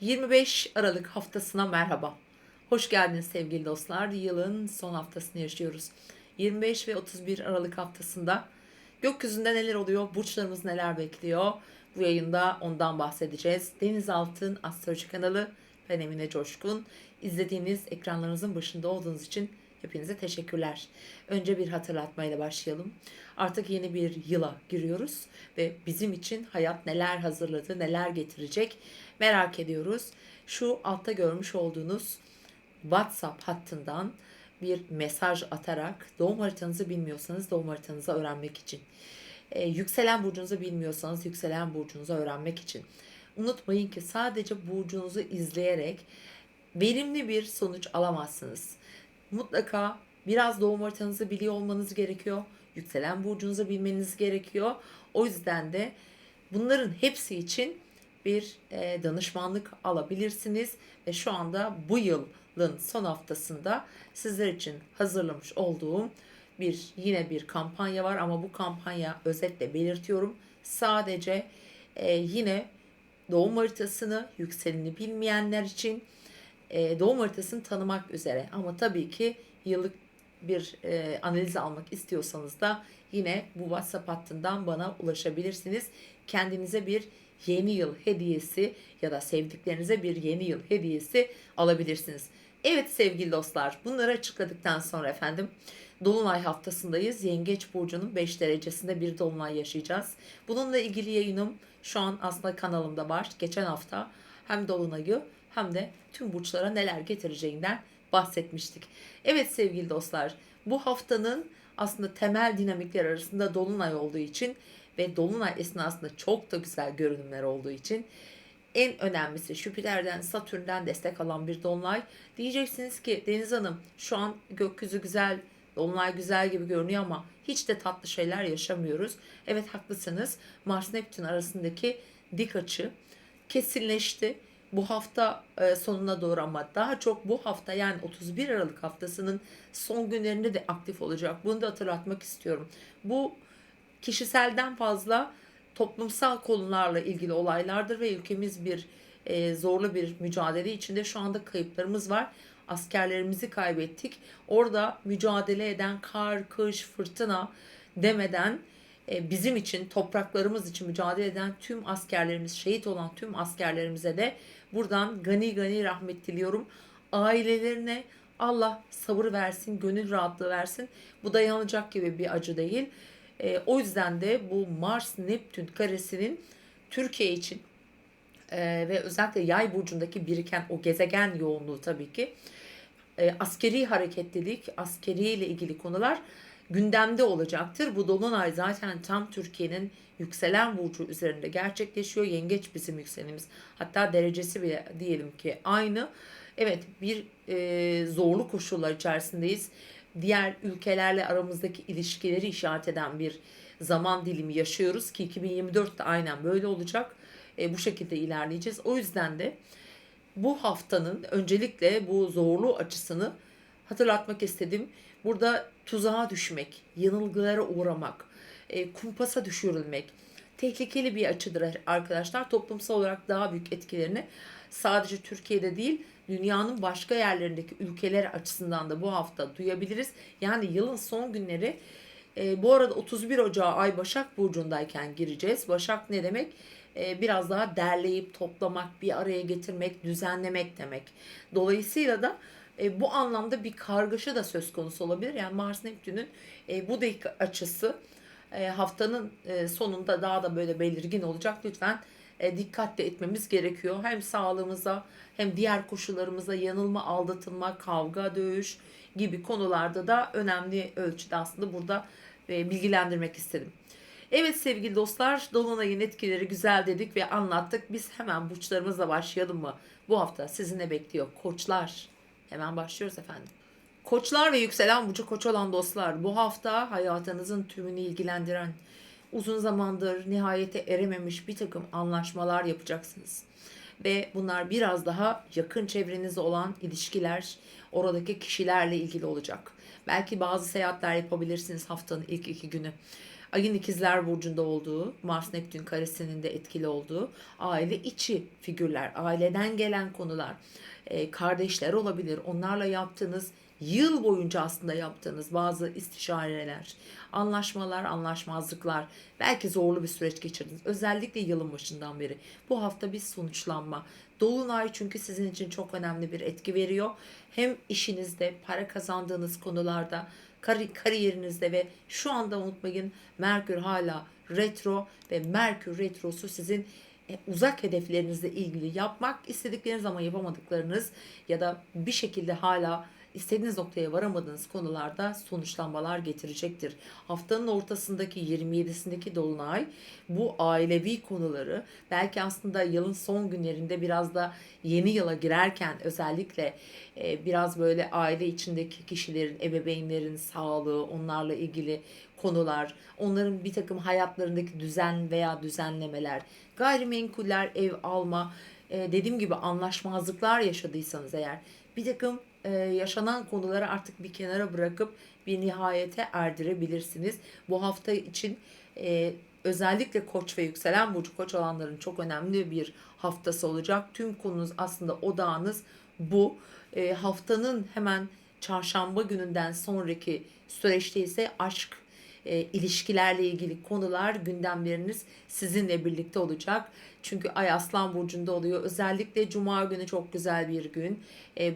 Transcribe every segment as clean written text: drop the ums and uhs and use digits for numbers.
25 Aralık haftasına merhaba. Hoş geldiniz sevgili dostlar. Yılın son haftasını yaşıyoruz. 25 ve 31 Aralık haftasında gökyüzünde neler oluyor, burçlarımız neler bekliyor? Bu yayında ondan bahsedeceğiz. Denizaltın Astroloji kanalı, ben Emine Coşkun. İzlediğiniz ekranlarınızın başında olduğunuz için hepinize teşekkürler. Önce bir hatırlatmayla başlayalım. Artık yeni bir yıla giriyoruz ve bizim için hayat neler hazırladı, neler getirecek merak ediyoruz. Şu altta görmüş olduğunuz WhatsApp hattından bir mesaj atarak doğum haritanızı bilmiyorsanız doğum haritanızı öğrenmek için, yükselen burcunuzu bilmiyorsanız yükselen burcunuzu öğrenmek için. Unutmayın ki sadece burcunuzu izleyerek verimli bir sonuç alamazsınız. Mutlaka biraz doğum haritanızı biliyor olmanız gerekiyor. Yükselen burcunuzu bilmeniz gerekiyor. O yüzden de bunların hepsi için bir danışmanlık alabilirsiniz. Ve şu anda bu yılın son haftasında sizler için hazırlamış olduğum yine bir kampanya var. Ama bu kampanya, özetle belirtiyorum, sadece yine doğum haritasını, yükseleni bilmeyenler için, doğum haritasını tanımak üzere. Ama tabii ki yıllık bir analiz almak istiyorsanız da yine bu WhatsApp hattından bana ulaşabilirsiniz. Kendinize bir yeni yıl hediyesi ya da sevdiklerinize bir yeni yıl hediyesi alabilirsiniz. Evet sevgili dostlar, bunları açıkladıktan sonra efendim, Dolunay haftasındayız. Yengeç burcunun 5 derecesinde bir dolunay yaşayacağız. Bununla ilgili yayınım şu an aslında kanalımda var. Geçen hafta hem dolunayı hem de tüm burçlara neler getireceğinden bahsetmiştik. Evet sevgili dostlar, bu haftanın aslında temel dinamikler arasında dolunay olduğu için ve dolunay esnasında çok da güzel görünümler olduğu için en önemlisi Jüpiter'den, Satürn'den destek alan bir dolunay. Diyeceksiniz ki Deniz Hanım, şu an gökyüzü güzel, dolunay güzel gibi görünüyor ama hiç de tatlı şeyler yaşamıyoruz. Evet, haklısınız. Mars Neptün arasındaki dik açı kesinleşti. Bu hafta sonuna doğru, ama daha çok bu hafta, yani 31 Aralık haftasının son günlerinde de aktif olacak. Bunu da hatırlatmak istiyorum. Bu kişiselden fazla toplumsal konularla ilgili olaylardır ve ülkemiz zorlu bir mücadele içinde. Şu anda kayıplarımız var. Askerlerimizi kaybettik. Orada mücadele eden kar, kış, fırtına demeden bizim için, topraklarımız için mücadele eden tüm askerlerimiz, şehit olan tüm askerlerimize de buradan gani gani rahmet diliyorum. Ailelerine Allah sabır versin, gönül rahatlığı versin. Bu dayanılacak gibi bir acı değil. O yüzden de bu Mars-Neptün karesinin Türkiye için ve özellikle Yay burcundaki biriken o gezegen yoğunluğu, tabii ki askeri hareketlilik, askeri ile ilgili konular gündemde olacaktır. Bu dolunay zaten tam Türkiye'nin yükselen burcu üzerinde gerçekleşiyor. Yengeç bizim yükselenimiz. Hatta derecesi bile diyelim ki aynı. Evet, bir zorlu koşullar içerisindeyiz. Diğer ülkelerle aramızdaki ilişkileri işaret eden bir zaman dilimi yaşıyoruz ki 2024'te aynen böyle olacak. Bu şekilde ilerleyeceğiz. O yüzden de bu haftanın öncelikle bu zorlu açısını hatırlatmak istedim. Burada tuzağa düşmek, yanılgılara uğramak, kumpasa düşürülmek tehlikeli bir açıdır arkadaşlar. Toplumsal olarak daha büyük etkilerini sadece Türkiye'de değil, dünyanın başka yerlerindeki ülkeler açısından da bu hafta duyabiliriz. Yani yılın son günleri, bu arada 31 Ocağı Ay Başak Burcu'ndayken gireceğiz. Başak ne demek? Biraz daha derleyip toplamak, bir araya getirmek, düzenlemek demek. Dolayısıyla da bu anlamda bir kargaşa da söz konusu olabilir. Yani Mars Neptün'ün bu dakika açısı haftanın sonunda daha da böyle belirgin olacak. Lütfen dikkatli etmemiz gerekiyor. Hem sağlığımıza hem diğer koşullarımıza, yanılma, aldatılma, kavga, dövüş gibi konularda da önemli ölçüde aslında burada bilgilendirmek istedim. Evet sevgili dostlar, Dolunay'ın etkileri güzel dedik ve anlattık. Biz hemen burçlarımızla başlayalım mı? Bu hafta sizi ne bekliyor? Koçlar. Hemen başlıyoruz efendim. Koçlar ve yükselen burcu koç olan dostlar, bu hafta hayatınızın tümünü ilgilendiren, uzun zamandır nihayete erememiş bir takım anlaşmalar yapacaksınız. Ve bunlar biraz daha yakın çevrenizde olan ilişkiler, oradaki kişilerle ilgili olacak. Belki bazı seyahatler yapabilirsiniz haftanın ilk 2 günü. Ayın ikizler burcunda olduğu, Mars Neptün karesinin de etkili olduğu aile içi figürler, aileden gelen konular, kardeşler olabilir. Onlarla yaptığınız, yıl boyunca aslında yaptığınız bazı istişareler, anlaşmalar, anlaşmazlıklar, belki zorlu bir süreç geçirdiniz. Özellikle yılın başından beri. Bu hafta bir sonuçlanma. Dolunay çünkü sizin için çok önemli bir etki veriyor. Hem işinizde, para kazandığınız konularda, kariyerinizde ve şu anda unutmayın, Merkür hala retro ve Merkür retrosu sizin uzak hedeflerinizle ilgili yapmak istedikleriniz ama yapamadıklarınız ya da bir şekilde hala istediğiniz noktaya varamadığınız konularda sonuçlanmalar getirecektir. Haftanın ortasındaki 27'sindeki dolunay bu ailevi konuları, belki aslında yılın son günlerinde biraz da yeni yıla girerken özellikle biraz böyle aile içindeki kişilerin, ebeveynlerin sağlığı, onlarla ilgili konular, onların bir takım hayatlarındaki düzen veya düzenlemeler, gayrimenkuller, ev alma, dediğim gibi anlaşmazlıklar yaşadıysanız eğer, bir takım yaşanan konuları artık bir kenara bırakıp bir nihayete erdirebilirsiniz. Bu hafta için özellikle Koç ve yükselen burcu Koç olanların çok önemli bir haftası olacak. Tüm konunuz aslında, odağınız bu. Haftanın hemen çarşamba gününden sonraki süreçte ise aşk, ilişkilerle ilgili konular, gündemleriniz sizinle birlikte olacak. Çünkü Ay Aslan Burcu'nda oluyor. Özellikle Cuma günü çok güzel bir gün.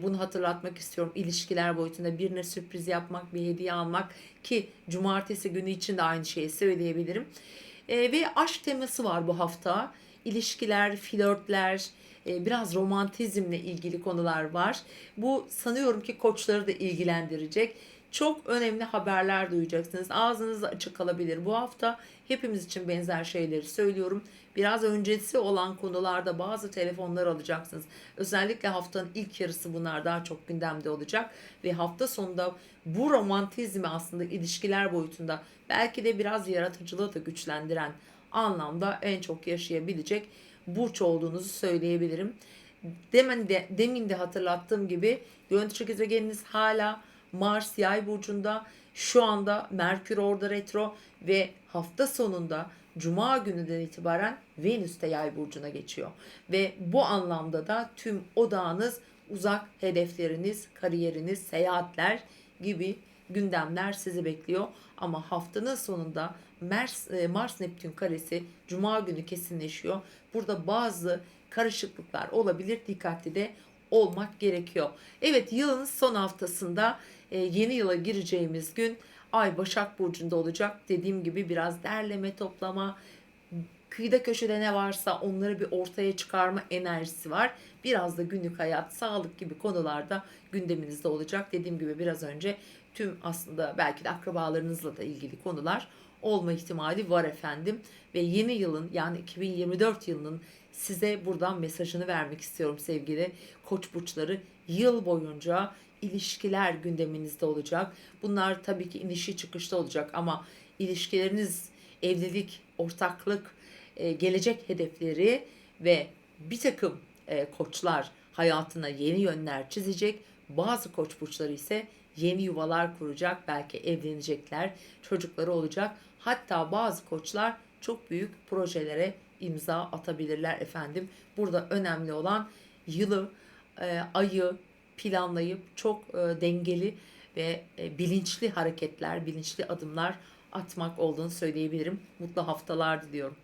Bunu hatırlatmak istiyorum. İlişkiler boyutunda birine sürpriz yapmak, bir hediye almak, ki Cumartesi günü için de aynı şeyi söyleyebilirim. Ve aşk teması var bu hafta. İlişkiler, flörtler, biraz romantizmle ilgili konular var. Bu sanıyorum ki koçları da ilgilendirecek. Çok önemli haberler duyacaksınız. Ağzınız açık kalabilir. Bu hafta hepimiz için benzer şeyleri söylüyorum. Biraz öncesi olan konularda bazı telefonlar alacaksınız. Özellikle haftanın ilk yarısı bunlar daha çok gündemde olacak. Ve hafta sonunda bu romantizmi aslında ilişkiler boyutunda belki de biraz yaratıcılığı da güçlendiren anlamda en çok yaşayabilecek burç olduğunuzu söyleyebilirim. Demin de hatırlattığım gibi yönetici gezegeniniz hala Mars Yay burcunda. Şu anda Merkür orada retro ve hafta sonunda Cuma gününden itibaren Venüs de Yay burcuna geçiyor. Ve bu anlamda da tüm odağınız uzak hedefleriniz, kariyeriniz, seyahatler gibi gündemler sizi bekliyor. Ama haftanın sonunda Mars Neptün karesi Cuma günü kesinleşiyor. Burada bazı karışıklıklar olabilir. Dikkatli de olmak gerekiyor. Evet, yılın son haftasında yeni yıla gireceğimiz gün Ay Başak Burcu'nda olacak. Dediğim gibi biraz derleme toplama, kıyıda köşede ne varsa onları bir ortaya çıkarma enerjisi var. Biraz da günlük hayat, sağlık gibi konularda gündeminizde olacak. Dediğim gibi biraz önce tüm aslında belki de akrabalarınızla da ilgili konular olma ihtimali var efendim. Ve yeni yılın, yani 2024 yılının size buradan mesajını vermek istiyorum sevgili Koç burçları. Yıl boyunca ilişkiler gündeminizde olacak. Bunlar tabii ki inişi çıkışta olacak ama ilişkileriniz, evlilik, ortaklık, gelecek hedefleri ve bir takım koçlar hayatına yeni yönler çizecek. Bazı koç burçları ise yeni yuvalar kuracak, belki evlenecekler, çocukları olacak. Hatta bazı koçlar çok büyük projelere imza atabilirler efendim. Burada önemli olan yılı, ayı planlayıp çok dengeli ve bilinçli hareketler, bilinçli adımlar atmak olduğunu söyleyebilirim. Mutlu haftalar diliyorum.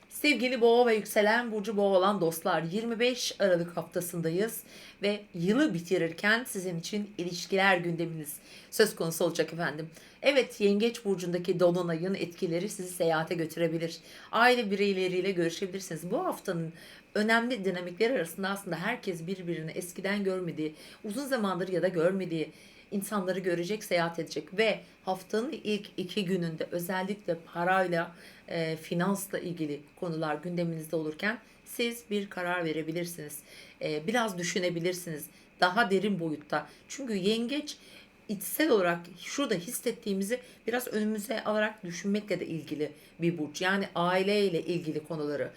Sevgili Boğa ve yükselen burcu Boğa olan dostlar, 25 Aralık haftasındayız ve yılı bitirirken sizin için ilişkiler gündeminiz söz konusu olacak efendim. Evet, Yengeç burcundaki dolunayın etkileri sizi seyahate götürebilir. Aile bireyleriyle görüşebilirsiniz. Bu haftanın önemli dinamikleri arasında aslında herkes birbirini eskiden görmediği, uzun zamandır ya da görmediği insanları görecek, seyahat edecek ve haftanın ilk 2 gününde özellikle parayla, finansla ilgili konular gündeminizde olurken siz bir karar verebilirsiniz. Biraz düşünebilirsiniz daha derin boyutta. Çünkü yengeç içsel olarak şurada hissettiğimizi biraz önümüze alarak düşünmekle de ilgili bir burç. Yani aileyle ilgili konuları,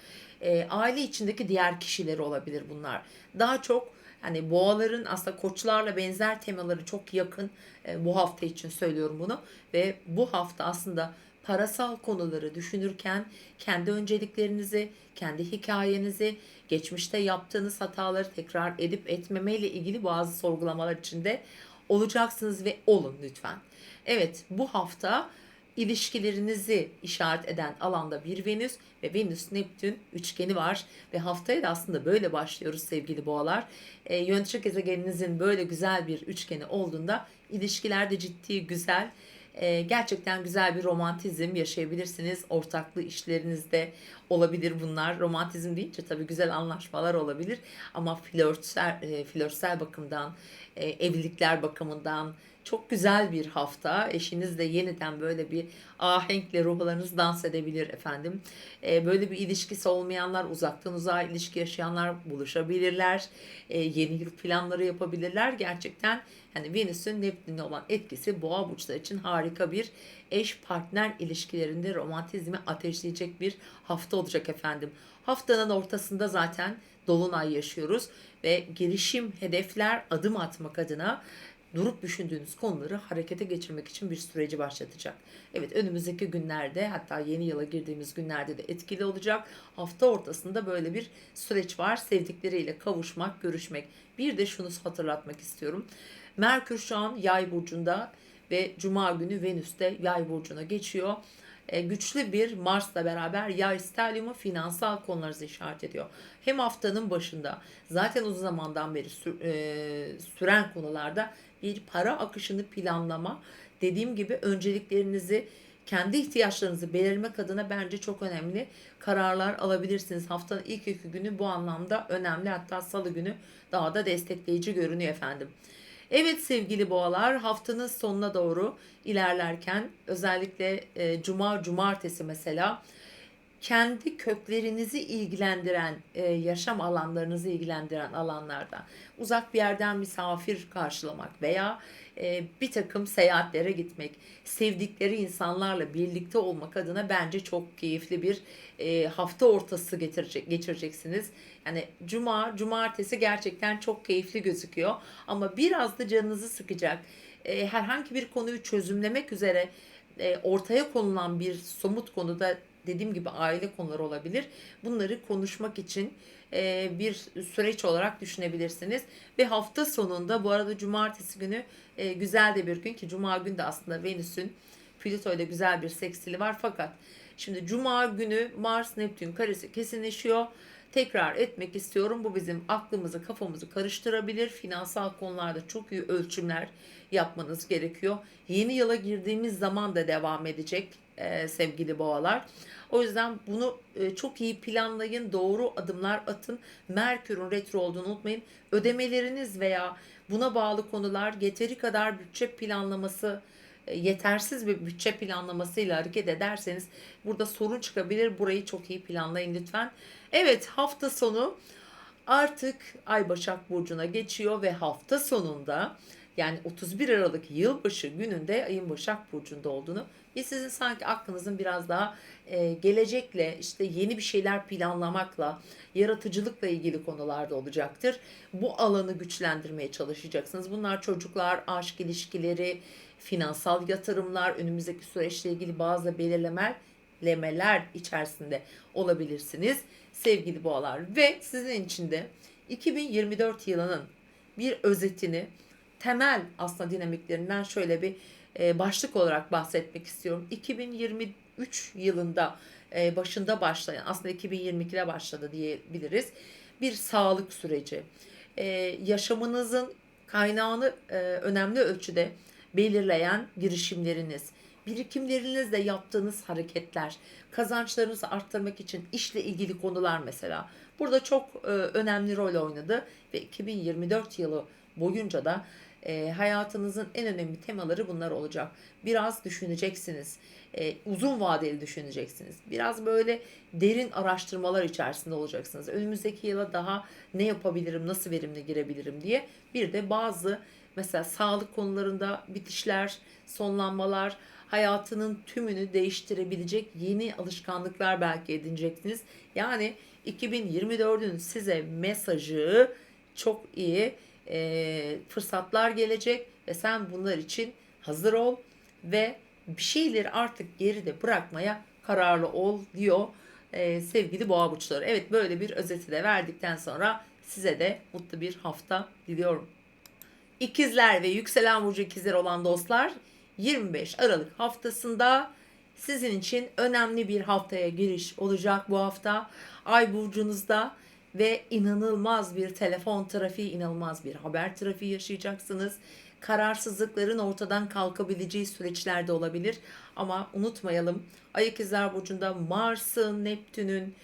aile içindeki diğer kişileri olabilir bunlar. Daha çok hani boğaların aslında koçlarla benzer temaları çok yakın. Bu hafta için söylüyorum bunu ve bu hafta aslında parasal konuları düşünürken kendi önceliklerinizi, kendi hikayenizi, geçmişte yaptığınız hataları tekrar edip etmemeyle ilgili bazı sorgulamalar içinde olacaksınız ve olun lütfen. Evet, bu hafta ilişkilerinizi işaret eden alanda bir Venüs ve Venüs-Neptün üçgeni var ve haftaya da aslında böyle başlıyoruz sevgili boğalar. Yönetici gezegeninizin böyle güzel bir üçgeni olduğunda ilişkilerde ciddi, güzel, gerçekten güzel bir romantizm yaşayabilirsiniz. Ortaklı işlerinizde olabilir bunlar. Romantizm deyince tabii güzel anlaşmalar olabilir ama flörtsel bakımdan, evlilikler bakımından çok güzel bir hafta. Eşinizle yeniden böyle bir ahenkle ruhlarınız dans edebilir efendim. Böyle bir ilişkisi olmayanlar, uzaktan uzağa ilişki yaşayanlar buluşabilirler. Yeni yıl planları yapabilirler. Gerçekten yani Venüs'ün Neptün'e olan etkisi boğa burçları için harika bir eş partner ilişkilerinde romantizmi ateşleyecek bir hafta olacak efendim. Haftanın ortasında zaten dolunay yaşıyoruz ve girişim, hedefler, adım atmak adına durup düşündüğünüz konuları harekete geçirmek için bir süreci başlatacak. Evet, önümüzdeki günlerde, hatta yeni yıla girdiğimiz günlerde de etkili olacak. Hafta ortasında böyle bir süreç var. Sevdikleriyle kavuşmak, görüşmek. Bir de şunu hatırlatmak istiyorum. Merkür şu an Yay burcunda ve Cuma günü Venüs de Yay burcuna geçiyor. Güçlü bir Mars'la beraber Yay stelyumu finansal konularınızı işaret ediyor. Hem haftanın başında zaten uzun zamandan beri süren konularda bir para akışını planlama, dediğim gibi önceliklerinizi, kendi ihtiyaçlarınızı belirlemek adına bence çok önemli kararlar alabilirsiniz. Haftanın ilk 2 günü bu anlamda önemli. Hatta salı günü daha da destekleyici görünüyor efendim. Evet sevgili boğalar, haftanın sonuna doğru ilerlerken özellikle cuma, cumartesi mesela kendi köklerinizi ilgilendiren, yaşam alanlarınızı ilgilendiren alanlarda uzak bir yerden misafir karşılamak veya bir takım seyahatlere gitmek, sevdikleri insanlarla birlikte olmak adına bence çok keyifli bir hafta ortası geçireceksiniz. Yani cuma, cumartesi gerçekten çok keyifli gözüküyor ama biraz da canınızı sıkacak. Herhangi bir konuyu çözümlemek üzere ortaya konulan bir somut konuda, dediğim gibi aile konuları olabilir. Bunları konuşmak için bir süreç olarak düşünebilirsiniz. Ve hafta sonunda, bu arada cumartesi günü güzel de bir gün ki cuma günü de aslında Venüs'ün Plüto ile güzel bir sekstili var. Fakat şimdi cuma günü Mars Neptün karesi kesinleşiyor. Tekrar etmek istiyorum. Bu bizim aklımızı, kafamızı karıştırabilir. Finansal konularda çok iyi ölçümler yapmanız gerekiyor. Yeni yıla girdiğimiz zaman da devam edecek sevgili boğalar. O yüzden bunu çok iyi planlayın, doğru adımlar atın. Merkür'ün retro olduğunu unutmayın. Ödemeleriniz veya buna bağlı konular, yeteri kadar bütçe planlaması, yetersiz bir bütçe planlamasıyla hareket ederseniz burada sorun çıkabilir. Burayı çok iyi planlayın lütfen. Evet, hafta sonu artık Ay Başak Burcu'na geçiyor ve hafta sonunda, yani 31 Aralık yılbaşı gününde Ayın Başak Burcu'nda olduğunu ve sizin sanki aklınızın biraz daha gelecekle, işte yeni bir şeyler planlamakla, yaratıcılıkla ilgili konularda olacaktır. Bu alanı güçlendirmeye çalışacaksınız. Bunlar çocuklar, aşk ilişkileri, finansal yatırımlar, önümüzdeki süreçle ilgili bazı belirlemeler içerisinde olabilirsiniz sevgili boğalar. Ve sizin için de 2024 yılının bir özetini, temel aslında dinamiklerinden şöyle bir başlık olarak bahsetmek istiyorum. 2023 yılında başında başlayan, aslında 2022'de başladı diyebiliriz, bir sağlık süreci. Yaşamınızın kaynağını önemli ölçüde belirleyen girişimleriniz, birikimlerinizle yaptığınız hareketler, kazançlarınızı arttırmak için işle ilgili konular mesela burada çok önemli rol oynadı ve 2024 yılı boyunca da hayatınızın en önemli temaları bunlar olacak. Biraz düşüneceksiniz. Uzun vadeli düşüneceksiniz. Biraz böyle derin araştırmalar içerisinde olacaksınız. Önümüzdeki yıla daha ne yapabilirim, nasıl verimli girebilirim diye. Bir de bazı mesela sağlık konularında bitişler, sonlanmalar, hayatının tümünü değiştirebilecek yeni alışkanlıklar belki edineceksiniz. Yani 2024'ün size mesajı çok iyi, fırsatlar gelecek ve sen bunlar için hazır ol ve bir şeyleri artık geride bırakmaya kararlı ol diyor sevgili boğa burçları. Evet, böyle bir özeti de verdikten sonra size de mutlu bir hafta diliyorum. İkizler ve yükselen burcu ikizler olan dostlar, 25 Aralık haftasında sizin için önemli bir haftaya giriş olacak bu hafta. Ay burcunuzda ve inanılmaz bir telefon trafiği, inanılmaz bir haber trafiği yaşayacaksınız. Kararsızlıkların ortadan kalkabileceği süreçlerde olabilir. Ama unutmayalım, Ay ikizler burcunda Mars'ın, Neptün'ün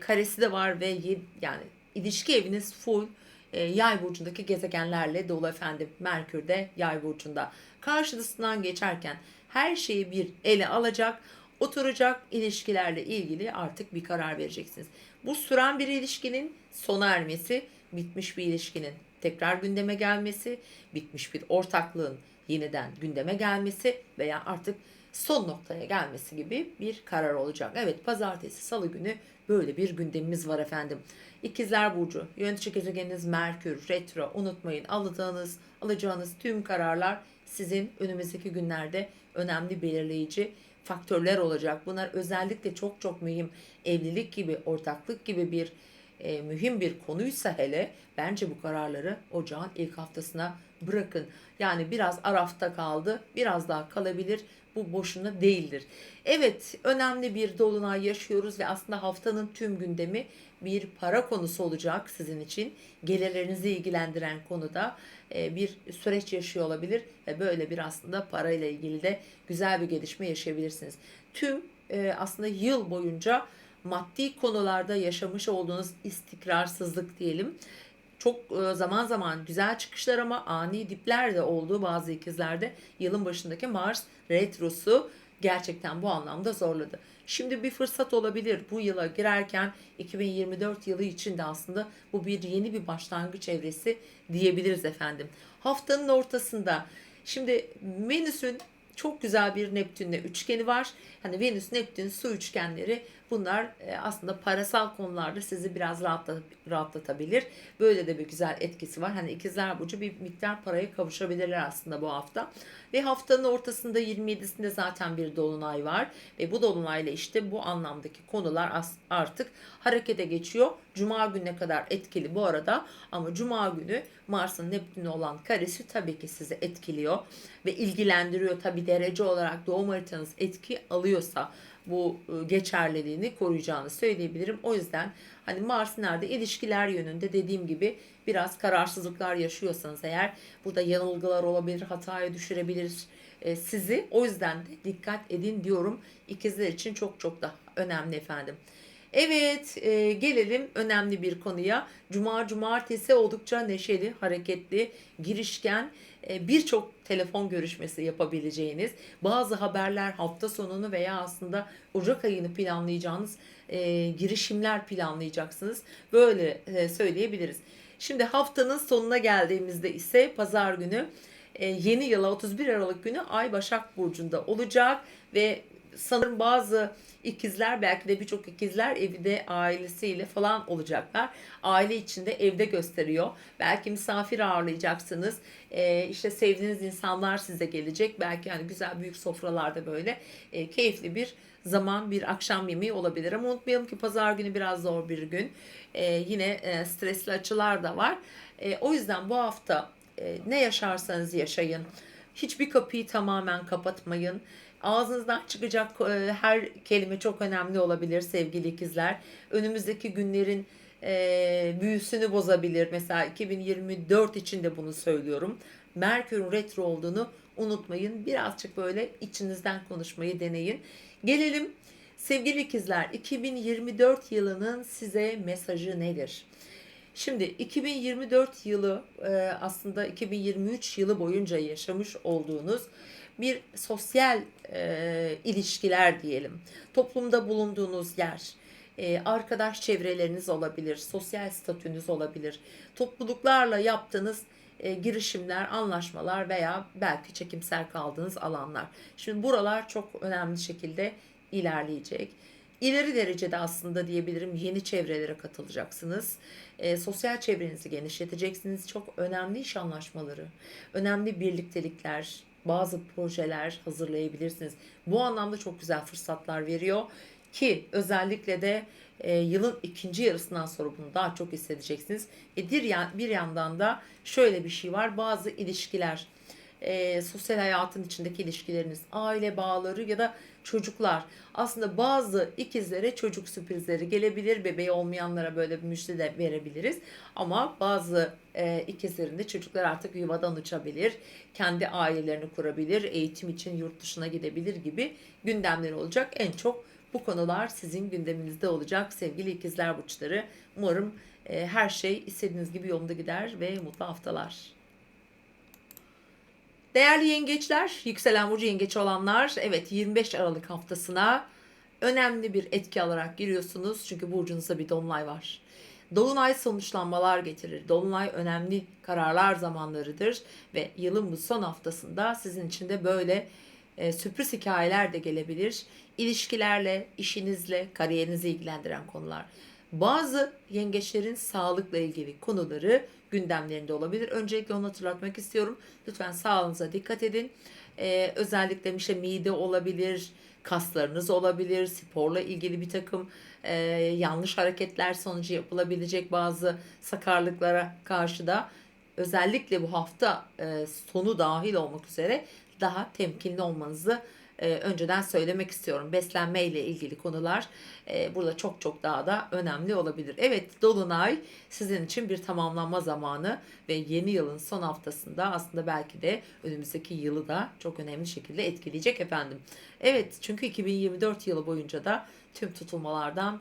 karesi de var ve yani ilişki eviniz full Yay burcundaki gezegenlerle dolu efendim. Merkür de Yay burcunda. Karşısından geçerken her şeyi bir ele alacak, oturacak, ilişkilerle ilgili artık bir karar vereceksiniz. Bu süren bir ilişkinin sona ermesi, bitmiş bir ilişkinin tekrar gündeme gelmesi, bitmiş bir ortaklığın yeniden gündeme gelmesi veya artık son noktaya gelmesi gibi bir karar olacak. Evet, pazartesi, salı günü böyle bir gündemimiz var efendim. İkizler Burcu, yönetici gezegeniniz Merkür, retro, unutmayın, alacağınız tüm kararlar sizin önümüzdeki günlerde önemli belirleyici faktörler olacak. Bunlar özellikle çok çok mühim, evlilik gibi, ortaklık gibi bir mühim bir konuysa hele, bence bu kararları ocağın ilk haftasına bırakın. Yani biraz arafta kaldı, biraz daha kalabilir. Bu boşuna değildir. Evet, önemli bir dolunay yaşıyoruz ve aslında haftanın tüm gündemi bir para konusu olacak sizin için. Gelirlerinizi ilgilendiren konuda bir süreç yaşıyor olabilir ve böyle bir aslında parayla ilgili de güzel bir gelişme yaşayabilirsiniz. Tüm aslında yıl boyunca maddi konularda yaşamış olduğunuz istikrarsızlık diyelim, çok zaman zaman güzel çıkışlar ama ani dipler de olduğu bazı ikizlerde yılın başındaki Mars retrosu gerçekten bu anlamda zorladı. Şimdi bir fırsat olabilir bu yıla girerken, 2024 yılı için de aslında bu bir yeni bir başlangıç evresi diyebiliriz efendim. Haftanın ortasında şimdi Venüs'ün çok güzel bir Neptün'le üçgeni var. Hani Venüs, Neptün, su üçgenleri, bunlar aslında parasal konularda sizi biraz rahatlatabilir. Böyle de bir güzel etkisi var. Hani ikizler burcu bir miktar paraya kavuşabilirler aslında bu hafta. Ve haftanın ortasında 27'sinde zaten bir dolunay var. Ve bu dolunayla işte bu anlamdaki konular artık harekete geçiyor. Cuma gününe kadar etkili bu arada. Ama Cuma günü Mars'ın Neptün'e olan karesi tabii ki sizi etkiliyor. Ve ilgilendiriyor. Tabii derece olarak doğum haritanız etki alıyorsa bu geçerliliğini koruyacağını söyleyebilirim. O yüzden hani Mars nerede, ilişkiler yönünde dediğim gibi biraz kararsızlıklar yaşıyorsanız eğer, burada yanılgılar olabilir, hataya düşürebilir sizi. O yüzden de dikkat edin diyorum. İkizler için çok çok da önemli efendim. Evet, gelelim önemli bir konuya. Cumartesi oldukça neşeli, hareketli, girişken, birçok telefon görüşmesi yapabileceğiniz, bazı haberler, hafta sonunu veya aslında Ocak ayını planlayacağınız girişimler planlayacaksınız. Böyle söyleyebiliriz. Şimdi haftanın sonuna geldiğimizde ise pazar günü yeni yıla 31 Aralık günü Ay Başak Burcu'nda olacak ve sanırım bazı ikizler, belki de birçok ikizler evde ailesiyle falan olacaklar. Aile içinde evde gösteriyor. Belki misafir ağırlayacaksınız. İşte sevdiğiniz insanlar size gelecek. Belki hani güzel büyük sofralarda böyle keyifli bir zaman, bir akşam yemeği olabilir. Ama unutmayalım ki pazar günü biraz zor bir gün. Yine stresli açılar da var. O yüzden bu hafta ne yaşarsanız yaşayın, hiçbir kapıyı tamamen kapatmayın. Ağzınızdan çıkacak her kelime çok önemli olabilir sevgili ikizler. Önümüzdeki günlerin büyüsünü bozabilir. Mesela 2024 için de bunu söylüyorum. Merkür'ün retro olduğunu unutmayın. Birazcık böyle içinizden konuşmayı deneyin. Gelelim sevgili ikizler, 2024 yılının size mesajı nedir? Şimdi 2024 yılı aslında 2023 yılı boyunca yaşamış olduğunuz bir sosyal ilişkiler diyelim. Toplumda bulunduğunuz yer, arkadaş çevreleriniz olabilir, sosyal statünüz olabilir. Topluluklarla yaptığınız girişimler, anlaşmalar veya belki çekimser kaldığınız alanlar. Şimdi buralar çok önemli şekilde ilerleyecek. İleri derecede aslında diyebilirim yeni çevrelere katılacaksınız. Sosyal çevrenizi genişleteceksiniz. Çok önemli iş anlaşmaları, önemli birliktelikler, bazı projeler hazırlayabilirsiniz. Bu anlamda çok güzel fırsatlar veriyor ki özellikle de yılın ikinci yarısından sonra bunu daha çok hissedeceksiniz. Bir yandan da şöyle bir şey var. Bazı ilişkiler, sosyal hayatın içindeki ilişkileriniz, aile bağları ya da çocuklar. Aslında bazı ikizlere çocuk sürprizleri gelebilir. Bebeği olmayanlara böyle bir müjde de verebiliriz. Ama bazı ikizlerin de çocuklar artık yuvadan uçabilir. Kendi ailelerini kurabilir. Eğitim için yurt dışına gidebilir gibi gündemleri olacak. En çok bu konular sizin gündeminizde olacak sevgili ikizler burçları. Umarım her şey istediğiniz gibi yolunda gider ve mutlu haftalar. Değerli yengeçler, yükselen burcu yengeç olanlar, evet 25 Aralık haftasına önemli bir etki alarak giriyorsunuz. Çünkü burcunuzda bir dolunay var. Dolunay sonuçlanmalar getirir. Dolunay önemli kararlar zamanlarıdır ve yılın bu son haftasında sizin için de böyle sürpriz hikayeler de gelebilir. İlişkilerle, işinizle, kariyerinizi ilgilendiren konular. Bazı yengeçlerin sağlıkla ilgili konuları gündemlerinde olabilir. Öncelikle onu hatırlatmak istiyorum. Lütfen sağlığınıza dikkat edin. Özellikle işte mide olabilir, kaslarınız olabilir, sporla ilgili bir takım yanlış hareketler sonucu yapılabilecek bazı sakarlıklara karşı da özellikle bu hafta sonu dahil olmak üzere daha temkinli olmanızı önceden söylemek istiyorum. Beslenme ile ilgili konular burada çok çok daha da önemli olabilir. Evet, Dolunay sizin için bir tamamlanma zamanı ve yeni yılın son haftasında aslında belki de önümüzdeki yılı da çok önemli şekilde etkileyecek efendim. Evet, çünkü 2024 yılı boyunca da tüm tutulmalardan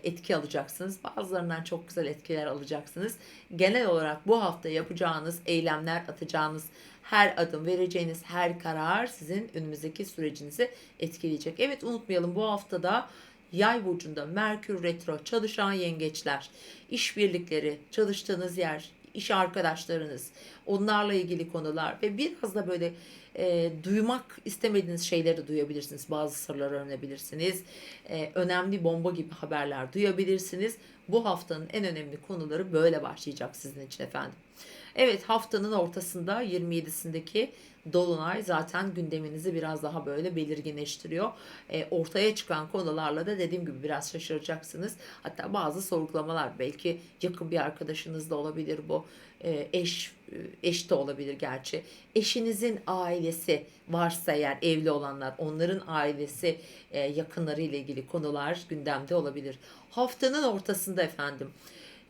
etki alacaksınız. Bazılarından çok güzel etkiler alacaksınız. Genel olarak bu hafta yapacağınız eylemler, atacağınız her adım, vereceğiniz her karar sizin önümüzdeki sürecinizi etkileyecek. Evet, unutmayalım, bu haftada Yay burcunda Merkür retro çalışan yengeçler, işbirlikleri, çalıştığınız yer, iş arkadaşlarınız, onlarla ilgili konular ve biraz da böyle duymak istemediğiniz şeyleri duyabilirsiniz. Bazı sırları öğrenebilirsiniz. Önemli bomba gibi haberler duyabilirsiniz. Bu haftanın en önemli konuları böyle başlayacak sizin için efendim. Evet, haftanın ortasında 27'sindeki Dolunay zaten gündeminizi biraz daha böyle belirginleştiriyor. Ortaya çıkan konularla da dediğim gibi biraz şaşıracaksınız. Hatta bazı sorgulamalar, belki yakın bir arkadaşınız da olabilir bu. Eş de olabilir gerçi. Eşinizin ailesi varsa eğer, evli olanlar, onların ailesi, yakınları ile ilgili konular gündemde olabilir. Haftanın ortasında efendim,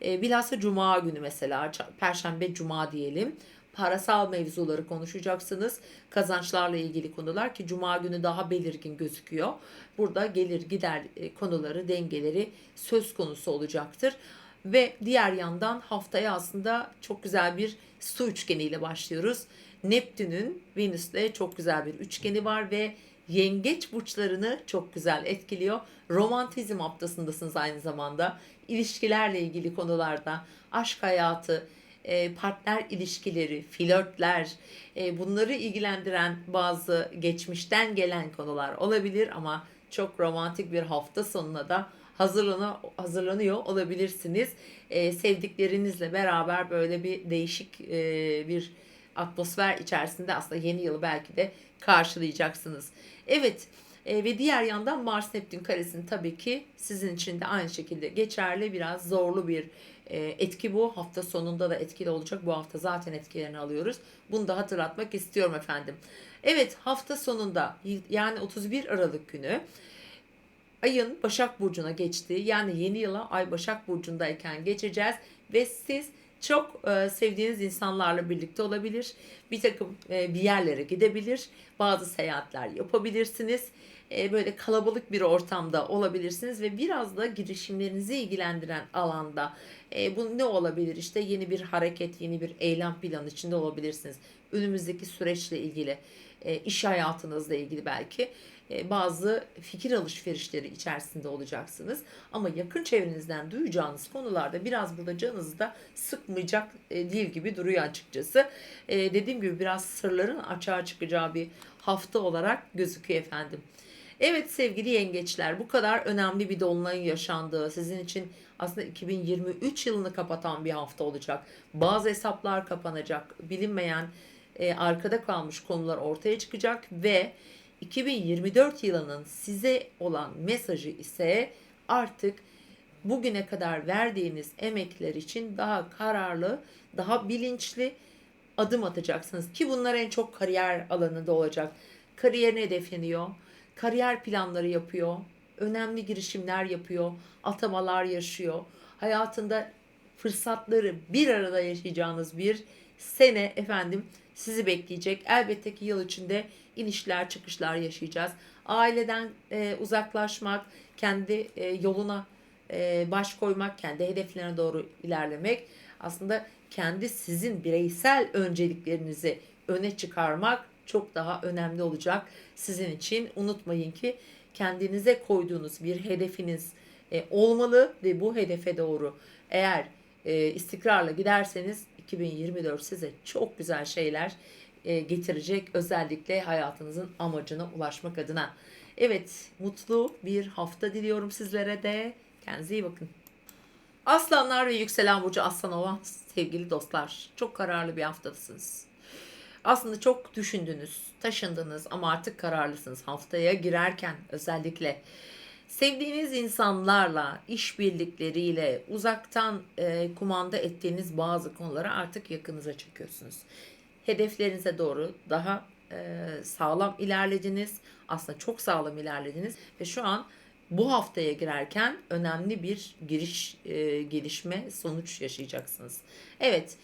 bilhassa Cuma günü, mesela Perşembe Cuma diyelim, parasal mevzuları konuşacaksınız. Kazançlarla ilgili konular ki Cuma günü daha belirgin gözüküyor. Burada gelir gider konuları, dengeleri söz konusu olacaktır. Ve diğer yandan haftaya aslında çok güzel bir su üçgeniyle başlıyoruz. Neptün'ün Venüs'le çok güzel bir üçgeni var ve yengeç burçlarını çok güzel etkiliyor. Romantizm haftasındasınız aynı zamanda. İlişkilerle ilgili konularda, aşk hayatı, partner ilişkileri, flörtler, bunları ilgilendiren bazı geçmişten gelen konular olabilir ama çok romantik bir hafta sonuna da hazırlanıyor olabilirsiniz. Sevdiklerinizle beraber böyle bir değişik bir atmosfer içerisinde aslında yeni yılı belki de karşılayacaksınız. Evet, ve diğer yandan Mars Neptün karesinin tabii ki sizin için de aynı şekilde geçerli. Biraz zorlu bir etki bu. Hafta sonunda da etkili olacak. Bu hafta zaten etkilerini alıyoruz. Bunu da hatırlatmak istiyorum efendim. Evet, hafta sonunda yani 31 Aralık günü ayın Başak Burcu'na geçtiği, yani yeni yıla Ay Başak Burcu'ndayken geçeceğiz ve siz çok sevdiğiniz insanlarla birlikte olabilir. Bir takım bir yerlere gidebilir. Bazı seyahatler yapabilirsiniz. Böyle kalabalık bir ortamda olabilirsiniz ve biraz da girişimlerinizi ilgilendiren alanda bu ne olabilir? İşte yeni bir hareket, yeni bir eylem planı içinde olabilirsiniz. Önümüzdeki süreçle ilgili, iş hayatınızla ilgili belki bazı fikir alışverişleri içerisinde olacaksınız. Ama yakın çevrenizden duyacağınız konularda biraz burada canınızı da sıkmayacak değil gibi duruyor açıkçası. Dediğim gibi biraz sırların açığa çıkacağı bir hafta olarak gözüküyor efendim. Evet sevgili yengeçler, bu kadar önemli bir dolunayın yaşandığı, sizin için aslında 2023 yılını kapatan bir hafta olacak. Bazı hesaplar kapanacak. Bilinmeyen arkada kalmış konular ortaya çıkacak ve 2024 yılının size olan mesajı ise artık bugüne kadar verdiğiniz emekler için daha kararlı, daha bilinçli adım atacaksınız ki bunlar en çok kariyer alanında olacak. Kariyerini hedefleniyor, kariyer planları yapıyor, önemli girişimler yapıyor, atamalar yaşıyor. Hayatında fırsatları bir arada yaşayacağınız bir sene efendim sizi bekleyecek. Elbette ki yıl içinde inişler çıkışlar yaşayacağız. Aileden uzaklaşmak, kendi yoluna baş koymak, kendi hedeflerine doğru ilerlemek, aslında kendi sizin bireysel önceliklerinizi öne çıkarmak çok daha önemli olacak sizin için. Unutmayın ki kendinize koyduğunuz bir hedefiniz olmalı ve bu hedefe doğru eğer istikrarla giderseniz 2024 size çok güzel şeyler getirecek, özellikle hayatınızın amacına ulaşmak adına. Evet, mutlu bir hafta diliyorum sizlere de. Kendinize iyi bakın. Aslanlar ve yükselen burcu aslan olan sevgili dostlar, çok kararlı bir haftadasınız. Aslında çok düşündünüz, taşındınız ama artık kararlısınız. Haftaya girerken özellikle sevdiğiniz insanlarla, işbirlikleriyle, uzaktan kumanda ettiğiniz bazı konulara artık yakınıza çekiyorsunuz. Hedeflerinize doğru daha sağlam ilerlediniz. Aslında çok sağlam ilerlediniz ve şu an bu haftaya girerken önemli bir gelişme, sonuç yaşayacaksınız. Evet,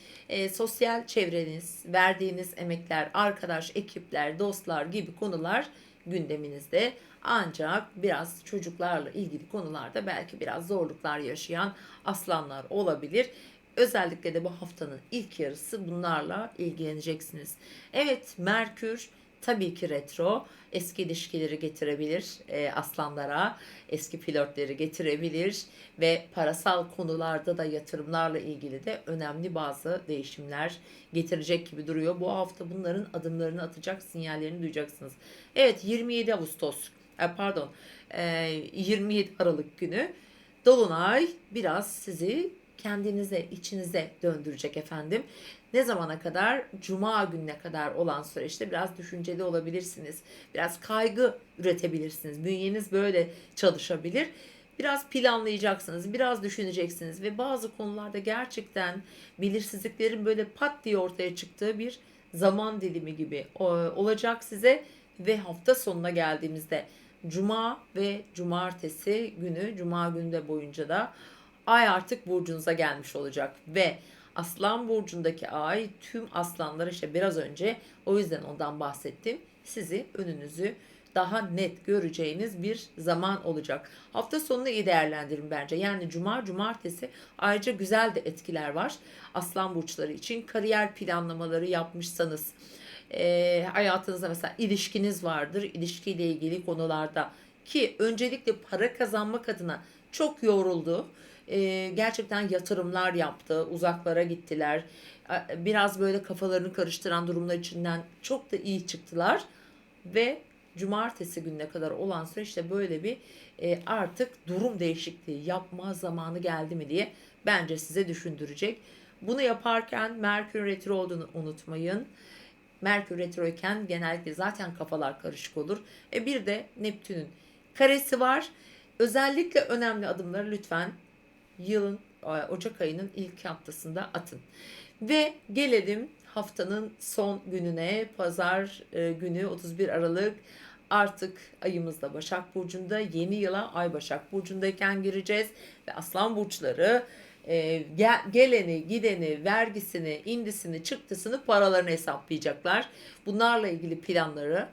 sosyal çevreniz, verdiğiniz emekler, arkadaş, ekipler, dostlar gibi konular gündeminizde. Ancak biraz çocuklarla ilgili konularda belki biraz zorluklar yaşayan aslanlar olabilir. Özellikle de bu haftanın ilk yarısı bunlarla ilgileneceksiniz. Evet, Merkür tabii ki retro eski ilişkileri getirebilir aslanlara, eski flörtleri getirebilir ve parasal konularda da yatırımlarla ilgili de önemli bazı değişimler getirecek gibi duruyor. Bu hafta bunların adımlarını atacak, sinyallerini duyacaksınız. Evet, 27 Ağustos, pardon, 27 Aralık günü Dolunay biraz sizi kendinize, içinize döndürecek efendim. Ne zamana kadar? Cuma gününe kadar olan süreçte biraz düşünceli olabilirsiniz. Biraz kaygı üretebilirsiniz. Bünyeniz böyle çalışabilir. Biraz planlayacaksınız, biraz düşüneceksiniz ve bazı konularda gerçekten belirsizliklerin böyle pat diye ortaya çıktığı bir zaman dilimi gibi olacak size ve hafta sonuna geldiğimizde Cuma ve Cumartesi günü, Cuma günü de boyunca da Ay artık burcunuza gelmiş olacak ve Aslan burcundaki ay tüm aslanlar işte biraz önce o yüzden ondan bahsettim. Sizi önünüzü daha net göreceğiniz bir zaman olacak. Hafta sonunu iyi değerlendirin bence. Yani cuma, cumartesi ayrıca güzel de etkiler var. Aslan burçları için kariyer planlamaları yapmışsanız, hayatınızda mesela ilişkiniz vardır. İlişkiyle ilgili konularda ki öncelikle para kazanmak adına çok yoruldu. Gerçekten yatırımlar yaptı, uzaklara gittiler. Biraz böyle kafalarını karıştıran durumlar içinden çok da iyi çıktılar ve cumartesi gününe kadar olan süreçte böyle bir artık durum değişikliği yapma zamanı geldi mi diye bence size düşündürecek. Bunu yaparken Merkür Retro olduğunu unutmayın. Merkür Retroyken genellikle zaten kafalar karışık olur. Bir de Neptün'ün karesi var. Özellikle önemli adımları lütfen yılın Ocak ayının ilk haftasında atın. Ve gelelim haftanın son gününe, pazar günü 31 Aralık. Artık ayımız da Başak Burcu'nda, yeni yıla Ay Başak Burcu'ndayken gireceğiz ve Aslan Burçları geleni, gideni, vergisini, indisini, çıktısını, paralarını hesaplayacaklar. Bunlarla ilgili planları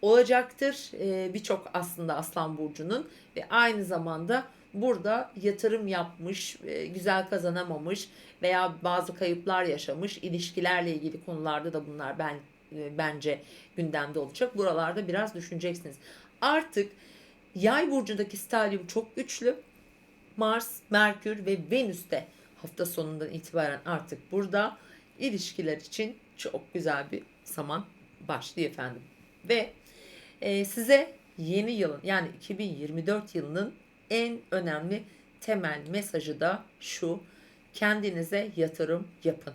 olacaktır birçok aslında Aslan Burcu'nun ve aynı zamanda burada yatırım yapmış, güzel kazanamamış veya bazı kayıplar yaşamış ilişkilerle ilgili konularda da bunlar bence gündemde olacak. Buralarda biraz düşüneceksiniz. Artık Yay burcundaki stadyum çok güçlü. Mars, Merkür ve Venüs de hafta sonundan itibaren artık burada. İlişkiler için çok güzel bir zaman başlıyor efendim. Ve size yeni yılın yani 2024 yılının en önemli temel mesajı da şu: kendinize yatırım yapın.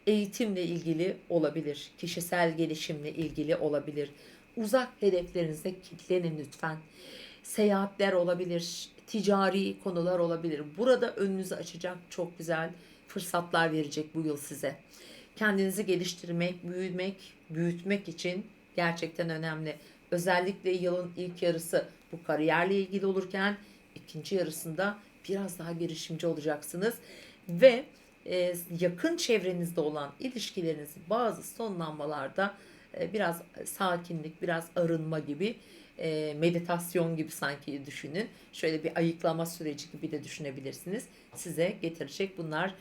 Eğitimle ilgili olabilir, kişisel gelişimle ilgili olabilir. Uzak hedeflerinize kilitlenin lütfen. Seyahatler olabilir, ticari konular olabilir. Burada önünüzü açacak çok güzel fırsatlar verecek bu yıl size. Kendinizi geliştirmek, büyütmek için gerçekten önemli. Özellikle yılın ilk yarısı bu kariyerle ilgili olurken ikinci yarısında biraz daha girişimci olacaksınız ve yakın çevrenizde olan ilişkileriniz bazı sonlanmalarda biraz sakinlik, biraz arınma gibi, meditasyon gibi sanki düşünün. Şöyle bir ayıklama süreci gibi de düşünebilirsiniz. Size getirecek bunlar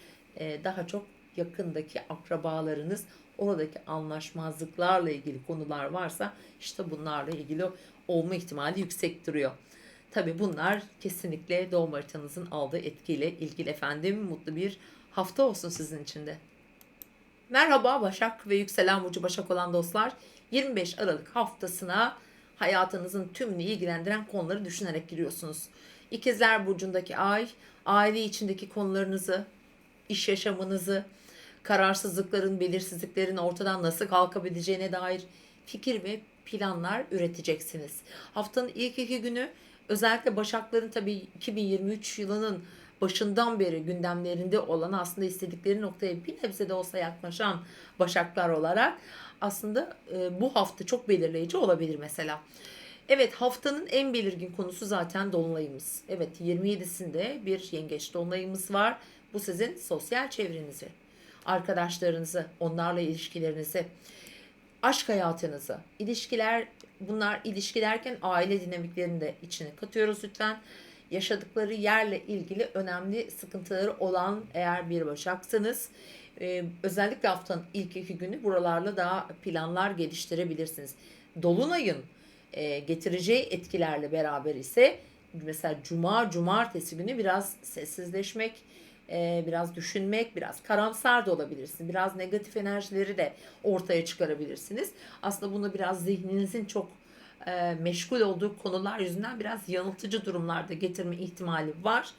daha çok yakındaki akrabalarınız, oradaki anlaşmazlıklarla ilgili konular varsa işte bunlarla ilgili olma ihtimali yüksek duruyor. Tabii bunlar kesinlikle doğum haritanızın aldığı etkiyle ilgili efendim. Mutlu bir hafta olsun sizin için de. Merhaba Başak ve yükselen burcu Başak olan dostlar. 25 Aralık haftasına hayatınızın tümünü ilgilendiren konuları düşünerek giriyorsunuz. İkizler burcundaki ay, aile içindeki konularınızı, iş yaşamınızı, kararsızlıkların, belirsizliklerin ortadan nasıl kalkabileceğine dair fikir ve planlar üreteceksiniz. Haftanın ilk 2 günü özellikle Başakların tabii 2023 yılının başından beri gündemlerinde olan, aslında istedikleri noktaya bir nebze de olsa yaklaşan Başaklar olarak aslında bu hafta çok belirleyici olabilir mesela. Evet, haftanın en belirgin konusu zaten dolunayımız. Evet, 27'sinde bir yengeç dolunayımız var. Bu sizin sosyal çevrenizi, arkadaşlarınızı, onlarla ilişkilerinizi, aşk hayatınızı, ilişkiler, bunlar ilişki derken aile dinamiklerini de içine katıyoruz lütfen. Yaşadıkları yerle ilgili önemli sıkıntıları olan eğer bir başaksanız özellikle haftanın ilk 2 günü buralarla daha planlar geliştirebilirsiniz. Dolunayın getireceği etkilerle beraber ise mesela cumartesi günü biraz sessizleşmek, biraz düşünmek, biraz karamsar da olabilirsin. Biraz negatif enerjileri de ortaya çıkarabilirsiniz. Aslında bunu biraz zihninizin çok meşgul olduğu konular yüzünden biraz yanıltıcı durumlarda getirme ihtimali var.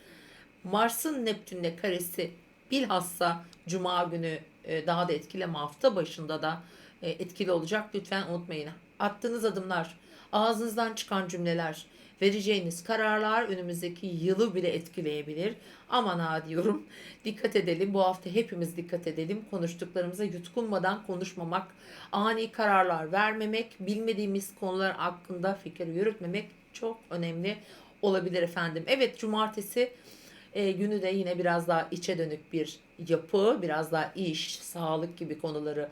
Mars'ın Neptün'le karesi bilhassa Cuma günü daha da etkili ama hafta başında da etkili olacak. Lütfen unutmayın. Attığınız adımlar, ağzınızdan çıkan cümleler, vereceğiniz kararlar önümüzdeki yılı bile etkileyebilir. Aman ha diyorum. Dikkat edelim. Bu hafta hepimiz dikkat edelim. Konuştuklarımıza yutkunmadan konuşmamak, ani kararlar vermemek, bilmediğimiz konular hakkında fikir yürütmemek çok önemli olabilir efendim. Evet, cumartesi günü de yine biraz daha içe dönük bir yapı, biraz daha iş, sağlık gibi konuları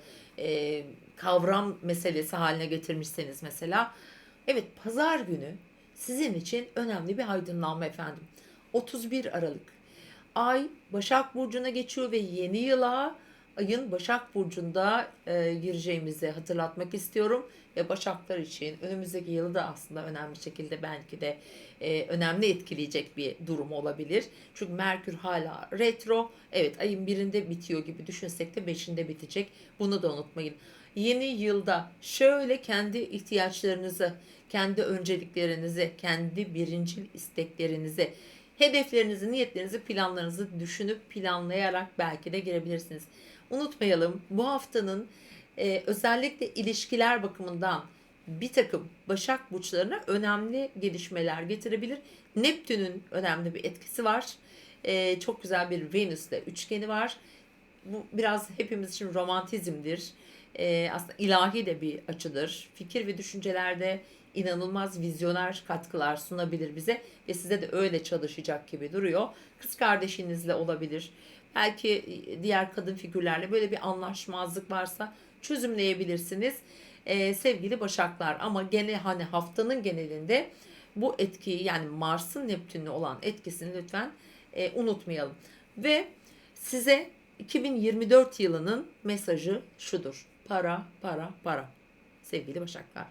kavram meselesi haline getirmişseniz mesela. Evet, pazar günü sizin için önemli bir aydınlanma efendim. 31 Aralık. Ay Başak Burcu'na geçiyor ve yeni yıla ayın Başak Burcu'nda gireceğimizi hatırlatmak istiyorum. Ve Başaklar için önümüzdeki yılı da aslında önemli şekilde belki de önemli etkileyecek bir durum olabilir. Çünkü Merkür hala retro. Evet, ayın birinde bitiyor gibi düşünsek de beşinde bitecek. Bunu da unutmayın. Yeni yılda şöyle kendi ihtiyaçlarınızı, kendi önceliklerinizi, kendi birincil isteklerinizi, hedeflerinizi, niyetlerinizi, planlarınızı düşünüp planlayarak belki de girebilirsiniz. Unutmayalım, bu haftanın özellikle ilişkiler bakımından bir takım Başak burçlarına önemli gelişmeler getirebilir. Neptün'ün önemli bir etkisi var. Çok güzel bir Venüs'le üçgeni var. Bu biraz hepimiz için romantizmdir. Aslında ilahi de bir açıdır. Fikir ve düşüncelerde inanılmaz vizyoner katkılar sunabilir bize ve size de öyle çalışacak gibi duruyor. Kız kardeşinizle olabilir. Belki diğer kadın figürlerle böyle bir anlaşmazlık varsa çözümleyebilirsiniz. Sevgili Başaklar, ama gene hani haftanın genelinde bu etkiyi, yani Mars'ın Neptün'le olan etkisini lütfen unutmayalım. Ve size 2024 yılının mesajı şudur: para, para, para. Sevgili Başaklar,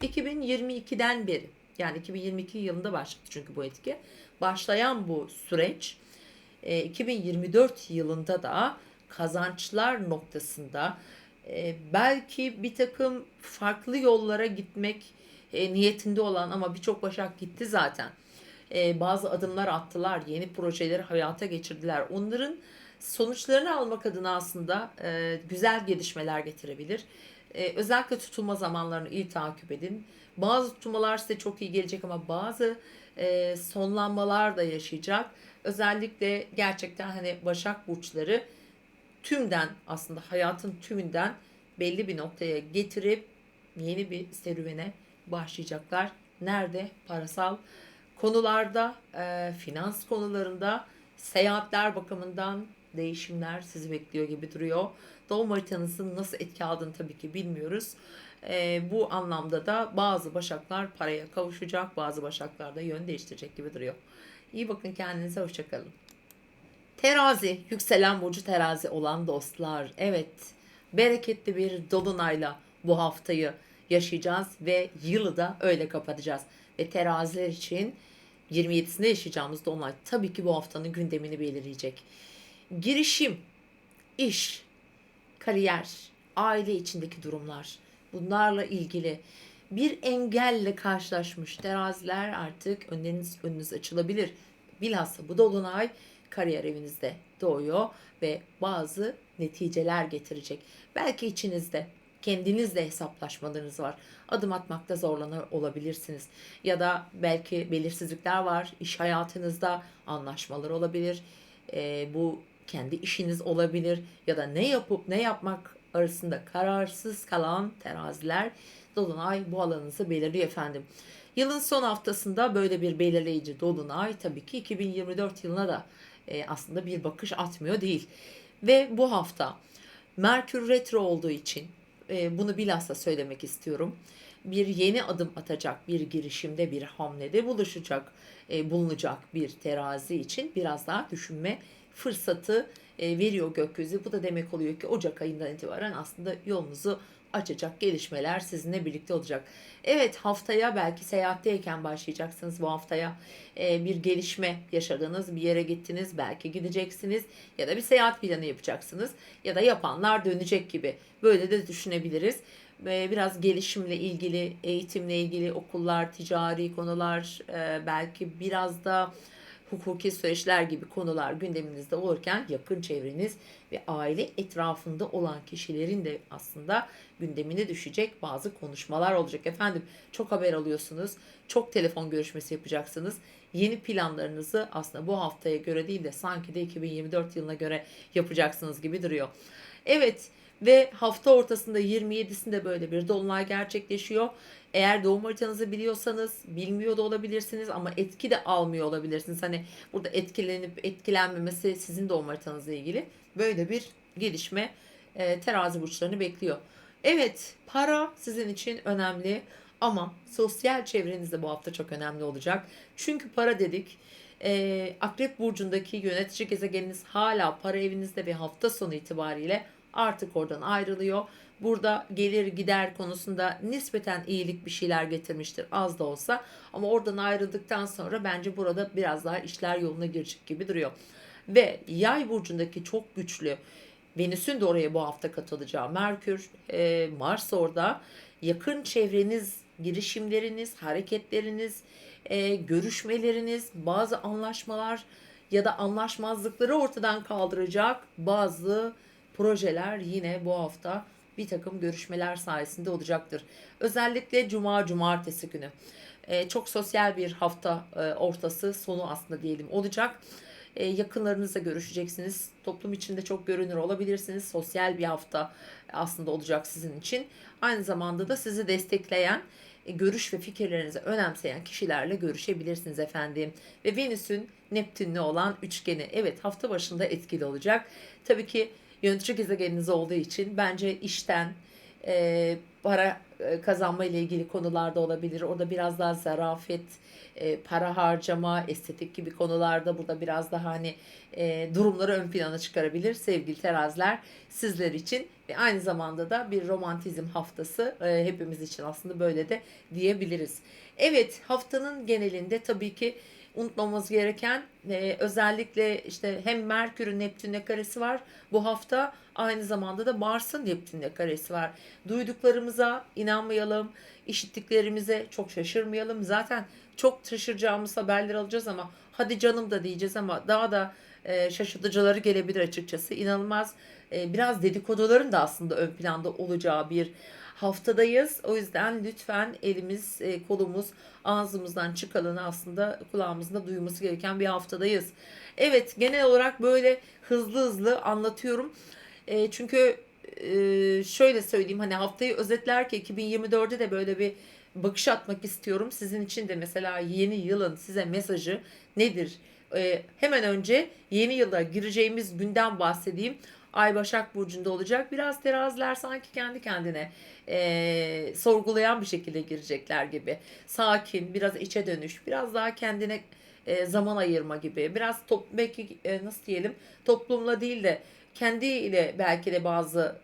2022'den beri, yani 2022 yılında başladı çünkü bu etki. Başlayan bu süreç 2024 yılında da kazançlar noktasında belki bir takım farklı yollara gitmek niyetinde olan, ama birçok Başak gitti zaten. Bazı adımlar attılar, yeni projeleri hayata geçirdiler. Onların Sonuçlarını almak adına aslında güzel gelişmeler getirebilir. Özellikle tutulma zamanlarını iyi takip edin. Bazı tutulmalar size çok iyi gelecek ama bazı sonlanmalar da yaşayacak. Özellikle gerçekten hani Başak burçları tümden, aslında hayatın tümünden belli bir noktaya getirip yeni bir serüvene başlayacaklar. Nerede? Parasal konularda, finans konularında, seyahatler bakımından değişimler sizi bekliyor gibi duruyor. Doğum haritanızın nasıl etki aldığını tabii ki bilmiyoruz. Bu anlamda da bazı başaklar paraya kavuşacak, bazı başaklar da yön değiştirecek gibi duruyor. İyi bakın kendinize, hoşçakalın. Terazi, yükselen burcu terazi olan dostlar. Evet, bereketli bir dolunayla bu haftayı yaşayacağız ve yılı da öyle kapatacağız. Ve teraziler için 27'sinde yaşayacağımız dolunay tabii ki bu haftanın gündemini belirleyecek. Girişim, iş, kariyer, aile içindeki durumlar, bunlarla ilgili bir engelle karşılaşmış teraziler artık önünüz açılabilir. Bilhassa bu dolunay kariyer evinizde doğuyor ve bazı neticeler getirecek. Belki içinizde kendinizle hesaplaşmalarınız var. Adım atmakta zorlanır olabilirsiniz. Ya da belki belirsizlikler var. İş hayatınızda anlaşmalar olabilir. Bu kendi işiniz olabilir. Ya da ne yapıp ne yapmak arasında kararsız kalan teraziler dolunay bu alanınızı belirliyor efendim. Yılın son haftasında böyle bir belirleyici dolunay tabii ki 2024 yılına da aslında bir bakış atmıyor değil. Ve bu hafta Merkür retro olduğu için bunu bilhassa söylemek istiyorum. Bir yeni adım atacak bir girişimde, bir hamlede bulunacak bir terazi için biraz daha düşünme fırsatı veriyor gökyüzü. Bu da demek oluyor ki Ocak ayından itibaren aslında yolunuzu açacak gelişmeler sizinle birlikte olacak. Evet, haftaya belki seyahatteyken başlayacaksınız bu haftaya. Bir gelişme yaşadınız, bir yere gittiniz, belki gideceksiniz ya da bir seyahat planı yapacaksınız ya da yapanlar dönecek gibi. Böyle de düşünebiliriz. Biraz gelişimle ilgili, eğitimle ilgili okullar, ticari konular, belki biraz da hukuki süreçler gibi konular gündeminizde olurken yakın çevreniz ve aile etrafında olan kişilerin de aslında gündemine düşecek bazı konuşmalar olacak efendim. Çok haber alıyorsunuz, çok telefon görüşmesi yapacaksınız. Yeni planlarınızı aslında bu haftaya göre değil de sanki de 2024 yılına göre yapacaksınız gibi duruyor. Evet, ve hafta ortasında 27'sinde böyle bir dolunay gerçekleşiyor. Eğer doğum haritanızı biliyorsanız bilmiyor da olabilirsiniz ama etki de almıyor olabilirsiniz. Hani burada etkilenip etkilenmemesi sizin doğum haritanızla ilgili böyle bir gelişme terazi burçlarını bekliyor. Evet, para sizin için önemli ama sosyal çevreniz de bu hafta çok önemli olacak. Çünkü para dedik. Akrep burcundaki yönetici gezegeniniz hala para evinizde ve hafta sonu itibariyle artık oradan ayrılıyor. Burada gelir gider konusunda nispeten iyilik bir şeyler getirmiştir az da olsa. Ama oradan ayrıldıktan sonra bence burada biraz daha işler yoluna girecek gibi duruyor. Ve Yay burcundaki çok güçlü Venüs'ün de oraya bu hafta katılacağı Merkür, Mars orada. Yakın çevreniz, girişimleriniz, hareketleriniz, görüşmeleriniz, bazı anlaşmalar ya da anlaşmazlıkları ortadan kaldıracak bazı projeler yine bu hafta bir takım görüşmeler sayesinde olacaktır. Özellikle cumartesi günü. Çok sosyal bir hafta ortası sonu aslında diyelim olacak. Yakınlarınızla görüşeceksiniz. Toplum içinde çok görünür olabilirsiniz. Sosyal bir hafta aslında olacak sizin için. Aynı zamanda da sizi destekleyen, görüş ve fikirlerinizi önemseyen kişilerle görüşebilirsiniz efendim. Ve Venüs'ün Neptün'le olan üçgeni evet hafta başında etkili olacak. Tabii ki yönetici gezegeniniz olduğu için bence işten, para kazanma ile ilgili konularda olabilir. Orada biraz daha zarafet, para harcama, estetik gibi konularda burada biraz daha hani durumları ön plana çıkarabilir sevgili teraziler sizler için. Ve aynı zamanda da bir romantizm haftası hepimiz için aslında böyle de diyebiliriz. Evet, haftanın genelinde tabii ki unutmamamız gereken özellikle işte hem Merkür'ün Neptün'le karesi var bu hafta, aynı zamanda da Mars'ın Neptün'le karesi var. Duyduklarımıza inanmayalım, işittiklerimize çok şaşırmayalım. Zaten çok şaşıracağımız haberler alacağız ama hadi canım da diyeceğiz ama daha da şaşırtıcıları gelebilir açıkçası. İnanılmaz biraz dedikoduların da aslında ön planda olacağı bir haftadayız. O yüzden lütfen elimiz, kolumuz, ağzımızdan çıkanını aslında kulağımızda duyması gereken bir haftadayız. Evet, genel olarak böyle hızlı hızlı anlatıyorum. Çünkü şöyle söyleyeyim, hani haftayı özetlerken 2024'de de böyle bir bakış atmak istiyorum. Sizin için de mesela yeni yılın size mesajı nedir? Hemen önce yeni yıla gireceğimiz günden bahsedeyim. Ay Başak Burcu'nda olacak. Biraz teraziler sanki kendi kendine sorgulayan bir şekilde girecekler gibi. Sakin, biraz içe dönüş, biraz daha kendine zaman ayırma gibi. Biraz belki nasıl diyelim, toplumla değil de kendiyle belki de bazı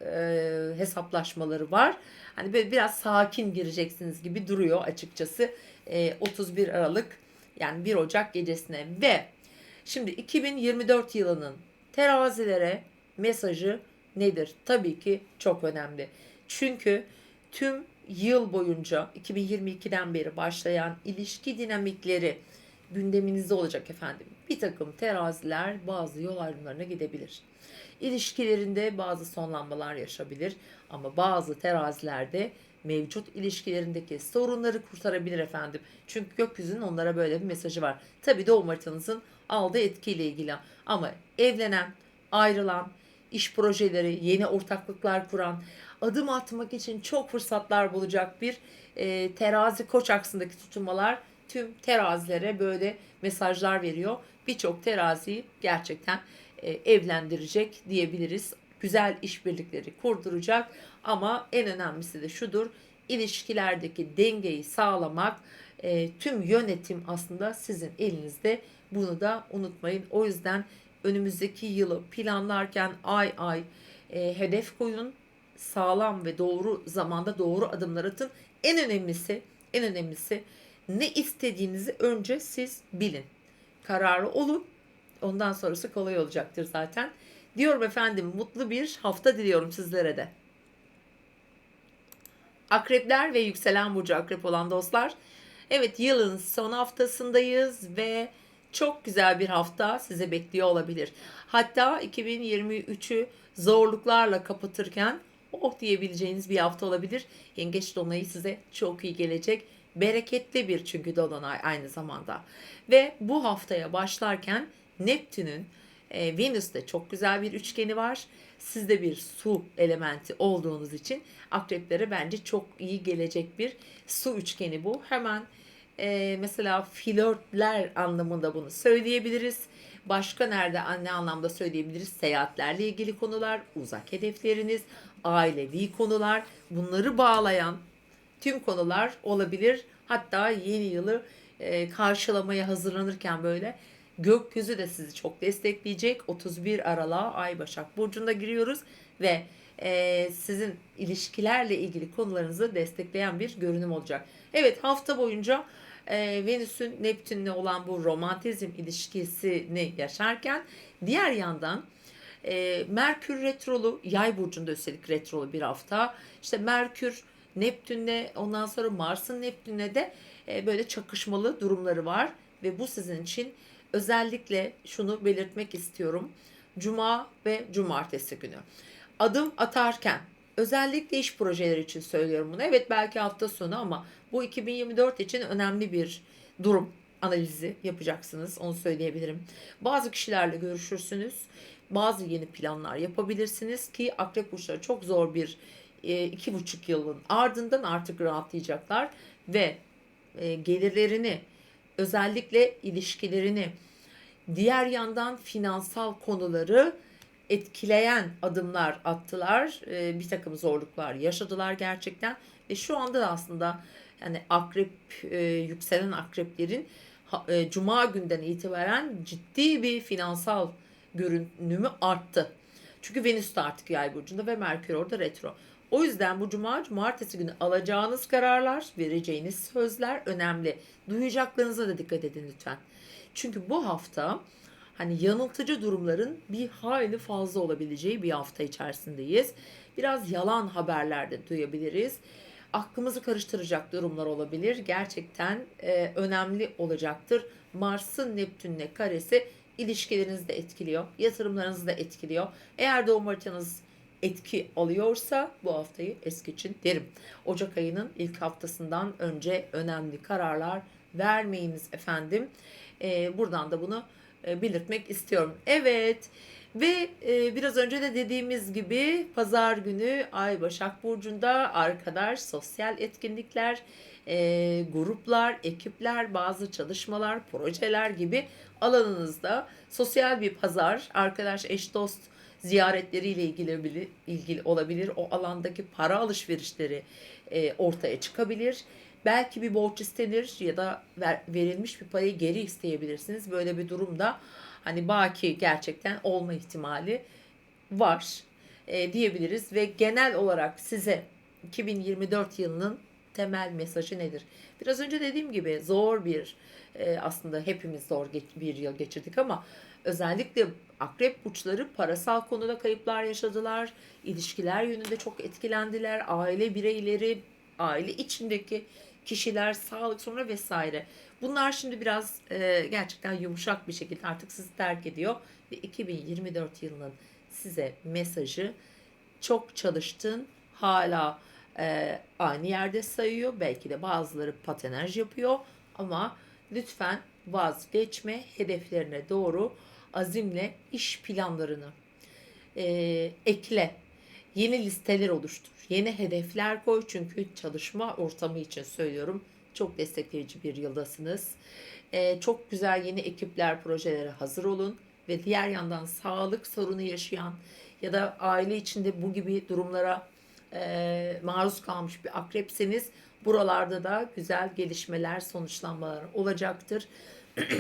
hesaplaşmaları var. Hani böyle biraz sakin gireceksiniz gibi duruyor açıkçası 31 Aralık, yani 1 Ocak gecesine. Ve şimdi 2024 yılının terazilere mesajı nedir? Tabii ki çok önemli. Çünkü tüm yıl boyunca 2022'den beri başlayan ilişki dinamikleri gündeminizde olacak efendim. Bir takım teraziler bazı yol ayrımlarına gidebilir. İlişkilerinde bazı sonlanmalar yaşabilir ama bazı terazilerde mevcut ilişkilerindeki sorunları kurtarabilir efendim. Çünkü gökyüzünün onlara böyle bir mesajı var. Tabii doğum haritanızın aldığı etkiyle ilgili, ama evlenen, ayrılan, iş projeleri, yeni ortaklıklar kuran, adım atmak için çok fırsatlar bulacak bir terazi koç aksındaki tutulmalar tüm terazilere böyle mesajlar veriyor. Birçok teraziyi gerçekten evlendirecek diyebiliriz. Güzel işbirlikleri kurduracak, ama en önemlisi de şudur: ilişkilerdeki dengeyi sağlamak, tüm yönetim aslında sizin elinizde. Bunu da unutmayın. O yüzden önümüzdeki yılı planlarken ay ay hedef koyun. Sağlam ve doğru zamanda doğru adımlar atın. En önemlisi ne istediğinizi önce siz bilin. Kararlı olun. Ondan sonrası kolay olacaktır zaten. Diyorum efendim, mutlu bir hafta diliyorum sizlere de. Akrepler ve yükselen burcu akrep olan dostlar. Evet, yılın son haftasındayız ve çok güzel bir hafta size bekliyor olabilir. Hatta 2023'ü zorluklarla kapatırken oh diyebileceğiniz bir hafta olabilir. Yengeç dolunayı size çok iyi gelecek. Bereketli bir, çünkü dolunay aynı zamanda. Ve bu haftaya başlarken Neptün'ün Venüs'te çok güzel bir üçgeni var. Siz de bir su elementi olduğunuz için akreplere bence çok iyi gelecek bir su üçgeni bu. Hemen mesela flörtler anlamında bunu söyleyebiliriz. Başka nerede, ne anlamda söyleyebiliriz? Seyahatlerle ilgili konular, uzak hedefleriniz, ailevi konular, bunları bağlayan tüm konular olabilir. Hatta yeni yılı karşılamaya hazırlanırken böyle gökyüzü de sizi çok destekleyecek. 31 Aralık'a Ay Başak Burcu'nda giriyoruz ve sizin ilişkilerle ilgili konularınızı destekleyen bir görünüm olacak. Evet, hafta boyunca Venüs'ün Neptün'le olan bu romantizm ilişkisini yaşarken, diğer yandan Merkür retrolu, Yay burcunda üstelik retrolu bir hafta. İşte Merkür Neptün'le, ondan sonra Mars'ın Neptün'le de böyle çakışmalı durumları var ve bu sizin için özellikle şunu belirtmek istiyorum. Cuma ve cumartesi günü adım atarken, özellikle iş projeleri için söylüyorum bunu. Evet, belki hafta sonu, ama bu 2024 için önemli bir durum analizi yapacaksınız. Onu söyleyebilirim. Bazı kişilerle görüşürsünüz. Bazı yeni planlar yapabilirsiniz ki akrep burçları çok zor bir 2,5 yılın ardından artık rahatlayacaklar ve gelirlerini, özellikle ilişkilerini, diğer yandan finansal konuları etkileyen adımlar attılar. Bir takım zorluklar yaşadılar gerçekten ve şu anda da aslında yani akrep, yükselen akreplerin cuma günden itibaren ciddi bir finansal görünümü arttı. Çünkü Venüs de artık Yay burcunda ve Merkür orada retro. O yüzden bu cumartesi günü alacağınız kararlar, vereceğiniz sözler önemli. Duyacaklarınıza da dikkat edin lütfen. Çünkü bu hafta hani yanıltıcı durumların bir hayli fazla olabileceği bir hafta içerisindeyiz. Biraz yalan haberler de duyabiliriz. Aklımızı karıştıracak durumlar olabilir. Gerçekten önemli olacaktır. Mars'ın Neptün'le karesi ilişkilerinizi de etkiliyor, yatırımlarınızı da etkiliyor. Eğer doğum haritanız etki alıyorsa bu haftayı es geçin derim. Ocak ayının ilk haftasından önce önemli kararlar vermeyiniz efendim. Buradan da bunu belirtmek istiyorum. Evet. Ve biraz önce de dediğimiz gibi pazar günü Ay Başak Burcu'nda arkadaş, sosyal etkinlikler, gruplar, ekipler, bazı çalışmalar, projeler gibi alanınızda sosyal bir pazar, arkadaş, eş, dost ziyaretleriyle ilgili olabilir. O alandaki para alışverişleri ortaya çıkabilir. Belki bir borç istenir ya da verilmiş bir parayı geri isteyebilirsiniz. Böyle bir durumda hani baki gerçekten olma ihtimali var diyebiliriz ve genel olarak size 2024 yılının temel mesajı nedir? Biraz önce dediğim gibi zor bir aslında hepimiz zor bir yıl geçirdik ama özellikle akrep burçları parasal konuda kayıplar yaşadılar. İlişkiler yönünde çok etkilendiler. Aile bireyleri, aile içindeki kişiler, sağlık sonra vesaire. Bunlar şimdi biraz gerçekten yumuşak bir şekilde artık sizi terk ediyor ve 2024 yılının size mesajı çok çalıştın hala aynı yerde sayıyor. Belki de bazıları patinaj yapıyor ama lütfen vazgeçme, hedeflerine doğru azimle iş planlarını ekle. Yeni listeler oluştur. Yeni hedefler koy çünkü çalışma ortamı için söylüyorum. Çok destekleyici bir yıldasınız. Çok güzel yeni ekipler, projelere hazır olun. Ve diğer yandan sağlık sorunu yaşayan ya da aile içinde bu gibi durumlara maruz kalmış bir akrepseniz buralarda da güzel gelişmeler, sonuçlanmalar olacaktır.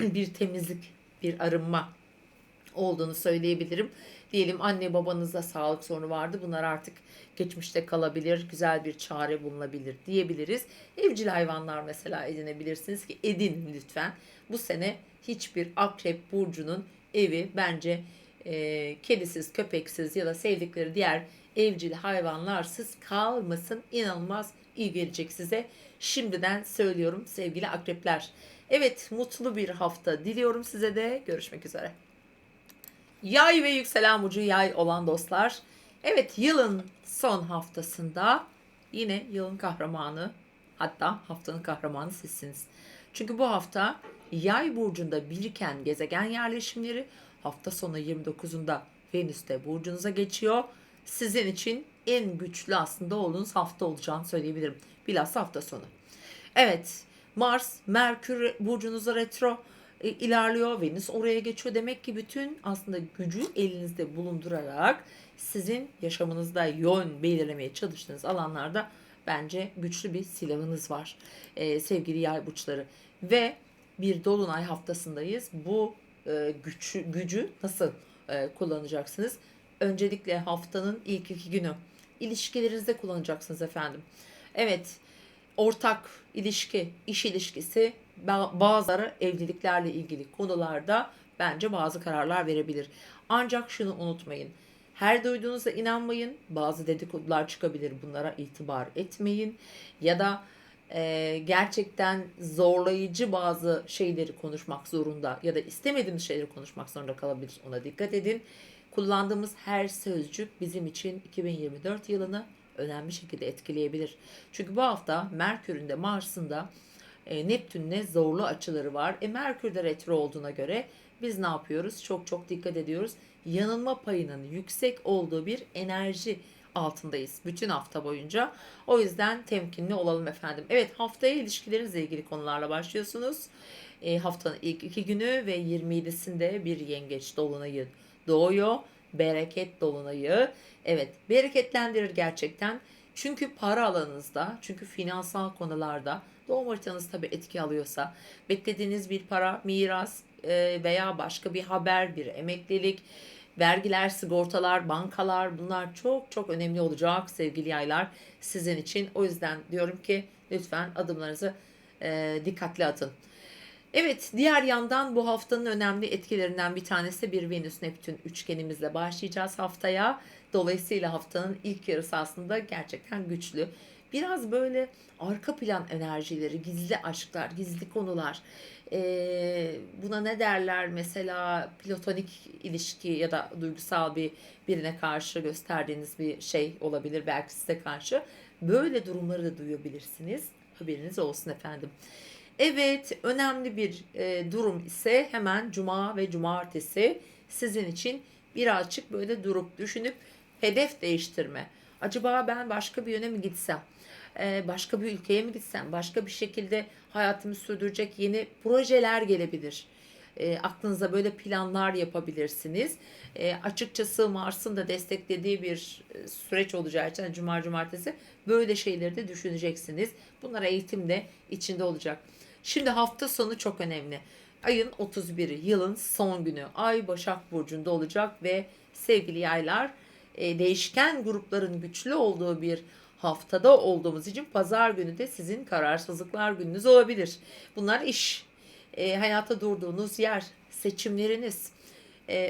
Bir temizlik, bir arınma olduğunu söyleyebilirim. Diyelim anne babanızda sağlık sorunu vardı. Bunlar artık geçmişte kalabilir. Güzel bir çare bulunabilir diyebiliriz. Evcil hayvanlar mesela edinebilirsiniz ki edin lütfen. Bu sene hiçbir akrep burcunun evi bence kedisiz, köpeksiz ya da sevdikleri diğer evcil hayvanlarsız kalmasın. İnanılmaz iyi gelecek size. Şimdiden söylüyorum sevgili akrepler. Evet, mutlu bir hafta diliyorum size de. Görüşmek üzere. Yay ve yükselen burcu yay olan dostlar. Evet, yılın son haftasında yine yılın kahramanı, hatta haftanın kahramanı sizsiniz. Çünkü bu hafta yay burcunda biriken gezegen yerleşimleri hafta sonu 29'unda Venüs'te burcunuza geçiyor. Sizin için en güçlü aslında olduğunuz hafta olacağını söyleyebilirim. Bilhassa hafta sonu. Evet, Mars, Merkür burcunuza retro ilerliyor. Venüs oraya geçiyor. Demek ki bütün aslında gücü elinizde bulundurarak sizin yaşamınızda yön belirlemeye çalıştığınız alanlarda bence güçlü bir silahınız var. Sevgili yay burçları. Ve bir dolunay haftasındayız. Bu gücü nasıl kullanacaksınız? Öncelikle haftanın ilk 2 günü ilişkilerinizde kullanacaksınız efendim. Evet, ortak ilişki, iş ilişkisi, bazıları evliliklerle ilgili konularda bence bazı kararlar verebilir. Ancak şunu unutmayın. Her duyduğunuza inanmayın. Bazı dedikodular çıkabilir. Bunlara itibar etmeyin. Ya da gerçekten zorlayıcı bazı şeyleri konuşmak zorunda ya da istemediğimiz şeyleri konuşmak zorunda kalabilir. Ona dikkat edin. Kullandığımız her sözcük bizim için 2024 yılını önemli şekilde etkileyebilir. Çünkü bu hafta Merkür'ün de Mars'ın da Neptün'le zorlu açıları var. Merkür de retro olduğuna göre biz ne yapıyoruz? Çok çok dikkat ediyoruz. Yanılma payının yüksek olduğu bir enerji altındayız bütün hafta boyunca. O yüzden temkinli olalım efendim. Evet, haftaya ilişkilerinizle ilgili konularla başlıyorsunuz. Haftanın ilk 2 günü ve 27'sinde bir yengeç dolunayı doğuyor. Bereket dolunayı. Evet, bereketlendirir gerçekten. Çünkü para alanınızda, çünkü finansal konularda doğum haritanız tabii etki alıyorsa, beklediğiniz bir para, miras veya başka bir haber, bir emeklilik, vergiler, sigortalar, bankalar, bunlar çok çok önemli olacak sevgili yaylar sizin için. O yüzden diyorum ki lütfen adımlarınızı dikkatli atın. Evet, diğer yandan bu haftanın önemli etkilerinden bir tanesi de bir Venüs-Neptün üçgenimizle başlayacağız haftaya. Dolayısıyla haftanın ilk yarısı aslında gerçekten güçlü. Biraz böyle arka plan enerjileri, gizli aşklar, gizli konular. Buna ne derler mesela, platonik ilişki ya da duygusal birine karşı gösterdiğiniz bir şey olabilir belki size karşı. Böyle durumları da duyabilirsiniz. Haberiniz olsun efendim. Evet, önemli bir durum ise hemen cuma ve cumartesi sizin için birazcık böyle durup düşünüp hedef değiştirme. Acaba ben başka bir yöne mi gitsem? Başka bir ülkeye mi gitsem? Başka bir şekilde hayatımı sürdürecek yeni projeler gelebilir. Aklınıza böyle planlar yapabilirsiniz. Açıkçası Mars'ın da desteklediği bir süreç olacağı için cumartesi böyle şeyleri de düşüneceksiniz. Bunlar eğitim de içinde olacak. Şimdi hafta sonu çok önemli. Ayın 31'i, yılın son günü. Ay Başak Burcu'nda olacak ve sevgili yaylar, değişken grupların güçlü olduğu bir haftada olduğumuz için pazar günü de sizin kararsızlıklar gününüz olabilir. Bunlar iş, hayata durduğunuz yer, seçimleriniz,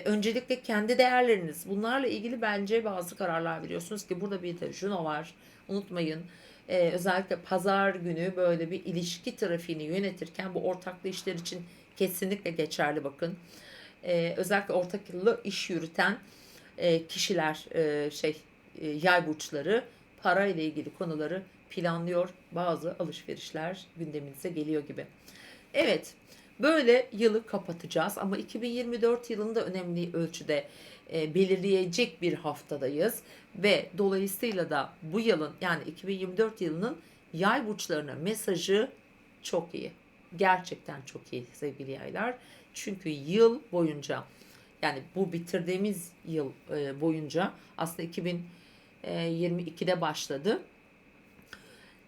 öncelikle kendi değerleriniz. Bunlarla ilgili bence bazı kararlar veriyorsunuz ki burada bir de şunu var. Unutmayın. Özellikle pazar günü böyle bir ilişki trafiğini yönetirken bu ortaklı işler için kesinlikle geçerli bakın. Özellikle ortaklı iş yürüten kişiler, yay burçları para ile ilgili konuları planlıyor. Bazı alışverişler gündeminize geliyor gibi. Evet, böyle yılı kapatacağız ama 2024 yılında önemli ölçüde belirleyecek bir haftadayız ve dolayısıyla da bu yılın, yani 2024 yılının yay burçlarına mesajı çok iyi. Gerçekten çok iyi sevgili yaylar. Çünkü yıl boyunca, yani bu bitirdiğimiz yıl boyunca, aslında 2022'de başladı.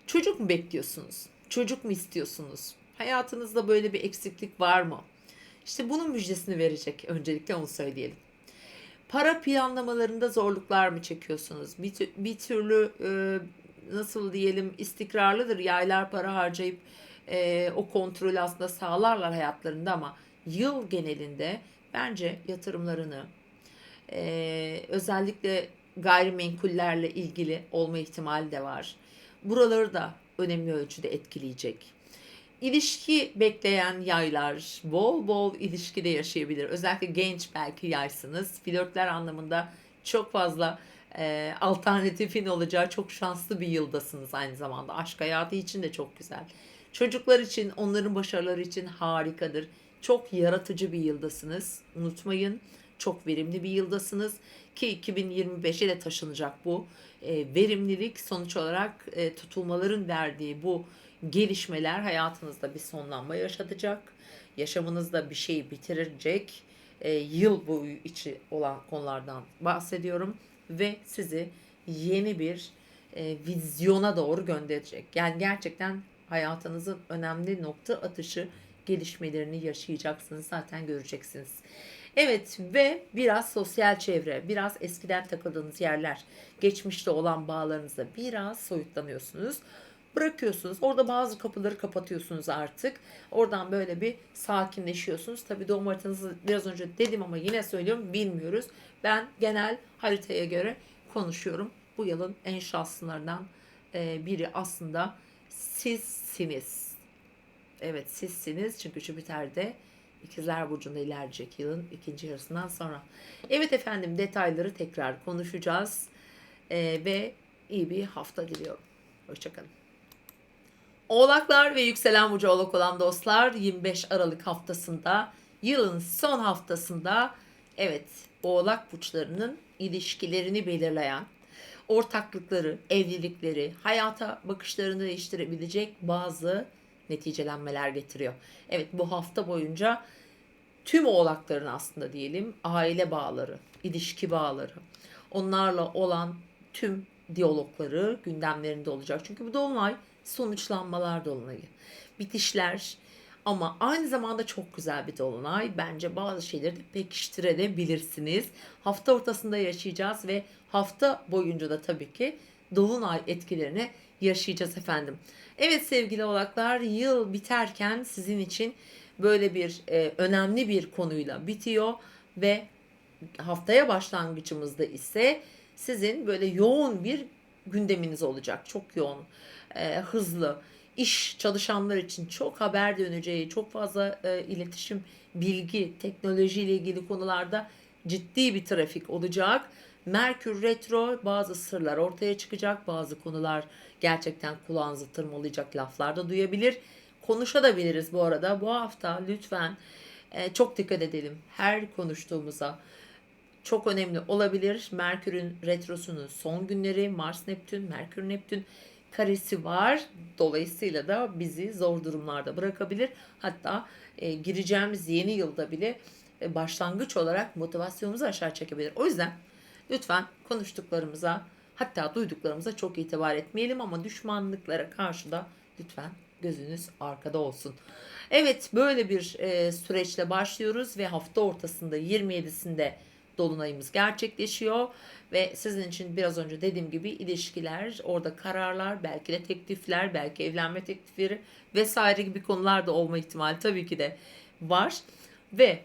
Çocuk mu bekliyorsunuz? Çocuk mu istiyorsunuz? Hayatınızda böyle bir eksiklik var mı? İşte bunun müjdesini verecek, öncelikle onu söyleyelim. Para planlamalarında zorluklar mı çekiyorsunuz? Bir türlü nasıl diyelim, istikrarlıdır. Yaylar para harcayıp o kontrolü aslında sağlarlar hayatlarında ama yıl genelinde bence yatırımlarını, özellikle gayrimenkullerle ilgili olma ihtimali de var. Buraları da önemli ölçüde etkileyecek. İlişki bekleyen yaylar bol bol ilişkide yaşayabilir. Özellikle genç belki yaysınız. Flörtler anlamında çok fazla alternatifin olacağı çok şanslı bir yıldasınız aynı zamanda. Aşk hayatı için de çok güzel. Çocuklar için, onların başarıları için harikadır. Çok yaratıcı bir yıldasınız. Unutmayın, çok verimli bir yıldasınız ki 2025'e de taşınacak bu. Verimlilik sonuç olarak tutulmaların verdiği bu gelişmeler hayatınızda bir sonlanma yaşatacak. Yaşamınızda bir şeyi bitirecek. Yıl boyu içi olan konulardan bahsediyorum ve sizi yeni bir vizyona doğru gönderecek. Yani gerçekten hayatınızın önemli nokta atışı gelişmelerini yaşayacaksınız. Zaten göreceksiniz. Evet, ve biraz sosyal çevre, biraz eskiden takıldığınız yerler, geçmişte olan bağlarınızda biraz soyutlanıyorsunuz. Bırakıyorsunuz. Orada bazı kapıları kapatıyorsunuz artık. Oradan böyle bir sakinleşiyorsunuz. Tabii doğum haritanızı biraz önce dedim ama yine söylüyorum, bilmiyoruz. Ben genel haritaya göre konuşuyorum. Bu yılın en şanslılarından biri aslında sizsiniz. Evet, sizsiniz çünkü Jüpiter de İkizler Burcu'nda ilerleyecek yılın ikinci yarısından sonra. Evet efendim, detayları tekrar konuşacağız ve iyi bir hafta diliyorum. Hoşçakalın. Oğlaklar ve yükselen burcu oğlak olan dostlar, 25 Aralık haftasında, yılın son haftasında, evet, oğlak burçlarının ilişkilerini belirleyen, ortaklıkları, evlilikleri, hayata bakışlarını değiştirebilecek bazı neticelenmeler getiriyor. Evet, bu hafta boyunca tüm oğlakların aslında diyelim aile bağları, ilişki bağları, onlarla olan tüm diyalogları gündemlerinde olacak. Çünkü bu dolunay sonuçlanmalar dolunayı. Bitişler, ama aynı zamanda çok güzel bir dolunay. Bence bazı şeyleri de pekiştirebilirsiniz. Hafta ortasında yaşayacağız ve hafta boyunca da tabii ki dolunay etkilerini yaşayacağız efendim. Evet sevgili oğlaklar, yıl biterken sizin için böyle bir önemli bir konuyla bitiyor ve haftaya başlangıcımızda ise sizin böyle yoğun bir gündeminiz olacak. Çok yoğun, hızlı. İş çalışanlar için çok haber döneceği, çok fazla iletişim, bilgi, teknoloji ile ilgili konularda ciddi bir trafik olacak. Merkür Retro, bazı sırlar ortaya çıkacak, bazı konular gerçekten kulağınızı tırmalayacak laflar da duyabilir. Konuşabiliriz bu arada. Bu hafta lütfen çok dikkat edelim. Her konuştuğumuza çok önemli olabilir. Merkür'ün retrosunun son günleri, Mars Neptün, Merkür Neptün karesi var. Dolayısıyla da bizi zor durumlarda bırakabilir. Hatta gireceğimiz yeni yılda bile başlangıç olarak motivasyonumuzu aşağı çekebilir. O yüzden lütfen konuştuklarımıza, hatta duyduklarımıza çok itibar etmeyelim, ama düşmanlıklara karşı da lütfen gözünüz arkada olsun. Evet, böyle bir süreçle başlıyoruz ve hafta ortasında 27'sinde dolunayımız gerçekleşiyor ve sizin için biraz önce dediğim gibi ilişkiler, orada kararlar, belki de teklifler, belki evlenme teklifleri vesaire gibi konular da olma ihtimali tabii ki de var. Ve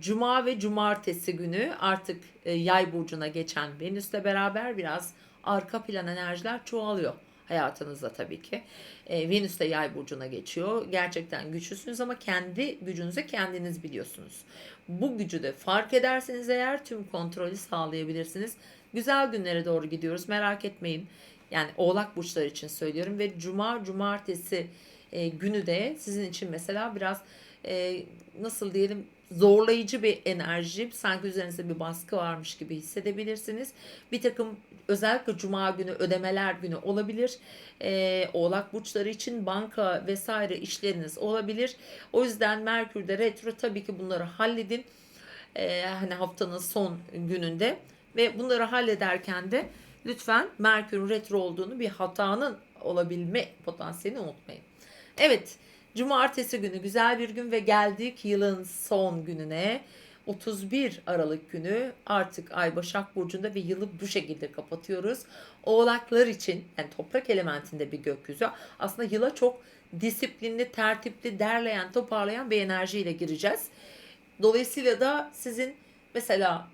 Cuma ve Cumartesi günü artık Yay burcuna geçen Venüs'le beraber biraz arka plan enerjiler çoğalıyor hayatınızda tabii ki. Venüs de Yay burcuna geçiyor. Gerçekten güçlüsünüz ama kendi gücünüzü kendiniz biliyorsunuz. Bu gücü de fark ederseniz eğer tüm kontrolü sağlayabilirsiniz. Güzel günlere doğru gidiyoruz. Merak etmeyin. Yani Oğlak burçları için söylüyorum ve Cumartesi günü de sizin için mesela biraz nasıl diyelim, zorlayıcı bir enerji, sanki üzerinizde bir baskı varmış gibi hissedebilirsiniz. Bir takım, özellikle Cuma günü ödemeler günü olabilir. Oğlak burçları için banka vesaire işleriniz olabilir. O yüzden Merkür'de retro, tabii ki bunları halledin. Hani haftanın son gününde ve bunları hallederken de lütfen Merkür'ün retro olduğunu, bir hatanın olabilme potansiyelini unutmayın. Evet, Cumartesi günü güzel bir gün ve geldik yılın son gününe. 31 Aralık günü artık Ay Başak Burcu'nda ve yılı bu şekilde kapatıyoruz. Oğlaklar için, yani toprak elementinde bir gökyüzü, aslında yıla çok disiplinli, tertipli, derleyen, toparlayan bir enerjiyle gireceğiz. Dolayısıyla da sizin mesela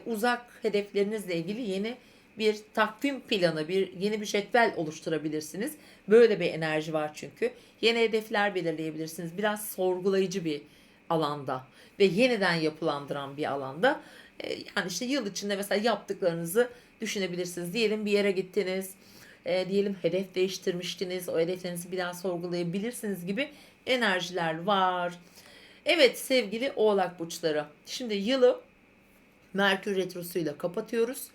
uzak hedeflerinizle ilgili yeni bir takvim planı, yeni bir cetvel oluşturabilirsiniz. Böyle bir enerji var çünkü. Yeni hedefler belirleyebilirsiniz. Biraz sorgulayıcı bir alanda ve yeniden yapılandıran bir alanda. Yani işte yıl içinde mesela yaptıklarınızı düşünebilirsiniz. Diyelim bir yere gittiniz, diyelim hedef değiştirmiştiniz, o hedeflerinizi bir daha sorgulayabilirsiniz gibi enerjiler var. Evet sevgili Oğlak burçları, şimdi yılı Merkür retrosuyla kapatıyoruz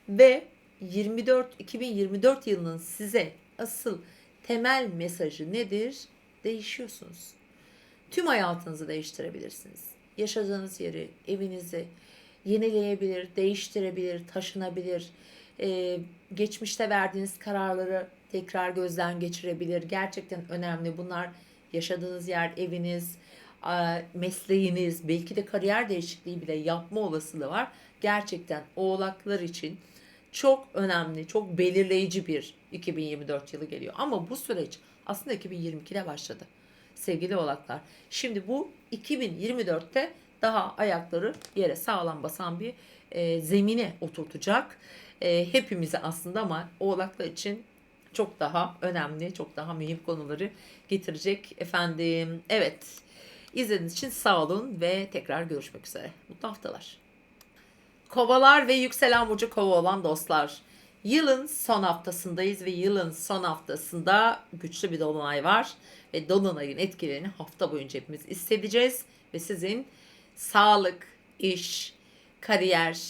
ve 2024 yılının size asıl temel mesajı nedir? Değişiyorsunuz. Tüm hayatınızı değiştirebilirsiniz. Yaşadığınız yeri, evinizi yenileyebilir, değiştirebilir, taşınabilir. Geçmişte verdiğiniz kararları tekrar gözden geçirebilir. Gerçekten önemli. Bunlar yaşadığınız yer, eviniz, mesleğiniz, belki de kariyer değişikliği bile yapma olasılığı var. Gerçekten oğlaklar için çok önemli, çok belirleyici bir 2024 yılı geliyor. Ama bu süreç aslında 2022'de başladı sevgili oğlaklar. Şimdi bu 2024'te daha ayakları yere sağlam basan bir zemine oturtacak. Hepimizi aslında, ama oğlaklar için çok daha önemli, çok daha mühim konuları getirecek efendim. Evet, izlediğiniz için sağ olun ve tekrar görüşmek üzere. Mutlu haftalar. Kovalar ve yükselen burcu kova olan dostlar. Yılın son haftasındayız ve yılın son haftasında güçlü bir dolunay var. Ve dolunayın etkilerini hafta boyunca hepimiz hissedeceğiz. Ve sizin sağlık, iş, kariyer,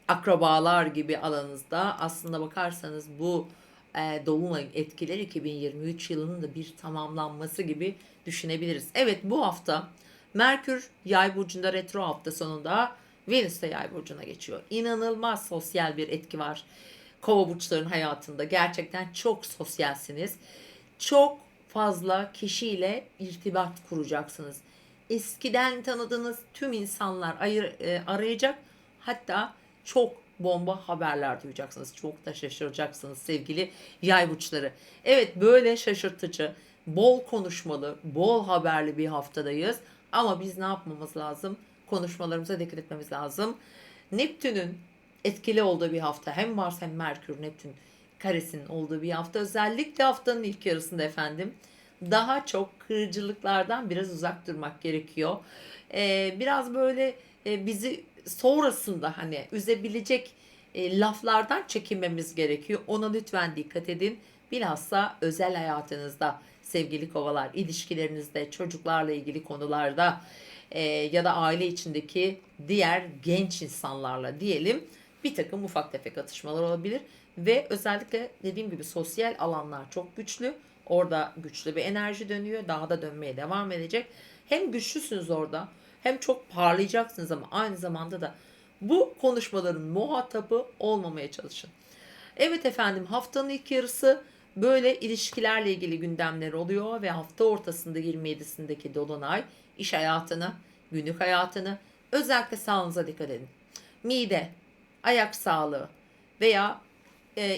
akrabalar gibi alanınızda aslında bakarsanız bu dolunayın etkileri 2023 yılının da bir tamamlanması gibi düşünebiliriz. Evet, bu hafta Merkür Yay burcunda retro, hafta sonunda Venüs de Yay burcuna geçiyor. İnanılmaz sosyal bir etki var Kova burçların hayatında. Gerçekten çok sosyalsiniz. Çok fazla kişiyle irtibat kuracaksınız. Eskiden tanıdığınız tüm insanlar arayacak. Hatta çok bomba haberler duyacaksınız. Çok da şaşıracaksınız sevgili Yay burçları. Evet, böyle şaşırtıcı, bol konuşmalı, bol haberli bir haftadayız. Ama biz ne yapmamız lazım? Konuşmalarımıza dikkat etmemiz lazım. Neptün'ün etkili olduğu bir hafta. Hem Mars hem Merkür, Neptün karesinin olduğu bir hafta. Özellikle haftanın ilk yarısında efendim daha çok kırıcılıklardan biraz uzak durmak gerekiyor. Biraz böyle bizi sonrasında hani üzebilecek laflardan çekinmemiz gerekiyor. Ona lütfen dikkat edin. Bilhassa özel hayatınızda sevgili kovalar, ilişkilerinizde, çocuklarla ilgili konularda ya da aile içindeki diğer genç insanlarla diyelim bir takım ufak tefek atışmalar olabilir. Ve özellikle dediğim gibi sosyal alanlar çok güçlü. Orada güçlü bir enerji dönüyor. Daha da dönmeye devam edecek. Hem güçlüsünüz orada hem çok parlayacaksınız ama aynı zamanda da bu konuşmaların muhatabı olmamaya çalışın. Evet efendim haftanın ilk yarısı böyle ilişkilerle ilgili gündemler oluyor ve hafta ortasında 27'sindeki dolunay iş hayatını, günlük hayatını, özellikle sağlığınıza dikkat edin. Mide, ayak sağlığı veya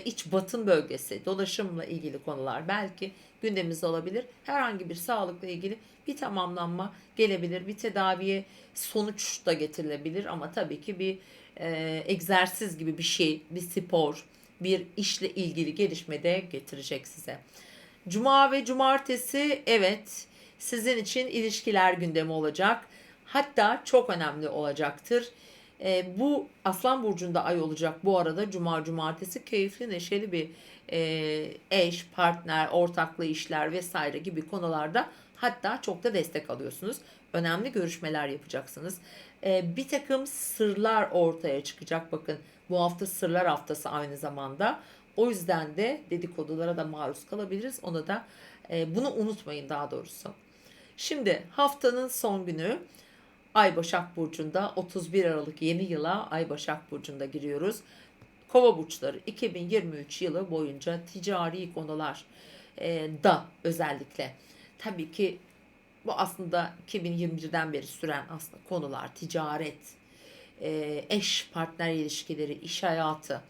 iç batın bölgesi, dolaşımla ilgili konular belki gündemimizde olabilir. Herhangi bir sağlıkla ilgili bir tamamlanma gelebilir, bir tedaviye sonuç da getirilebilir ama tabii ki bir egzersiz gibi bir şey, bir spor, bir işle ilgili gelişme de getirecek size. Cuma ve cumartesi evet sizin için ilişkiler gündemi olacak. Hatta çok önemli olacaktır. Bu Aslan Burcu'nda ay olacak bu arada cuma cumartesi keyifli neşeli bir eş, partner, ortaklı işler vesaire gibi konularda hatta çok da destek alıyorsunuz. Önemli görüşmeler yapacaksınız. Bir takım sırlar ortaya çıkacak. Bakın bu hafta sırlar haftası aynı zamanda. O yüzden de dedikodulara da maruz kalabiliriz. Onu da bunu unutmayın daha doğrusu. Şimdi haftanın son günü Ay Başak Burcu'nda 31 Aralık yeni yıla Ay Başak Burcu'nda giriyoruz. Kova burçları 2023 yılı boyunca ticari konular da özellikle tabii ki bu aslında 2021'den beri süren aslında konular ticaret, eş partner ilişkileri, iş hayatı,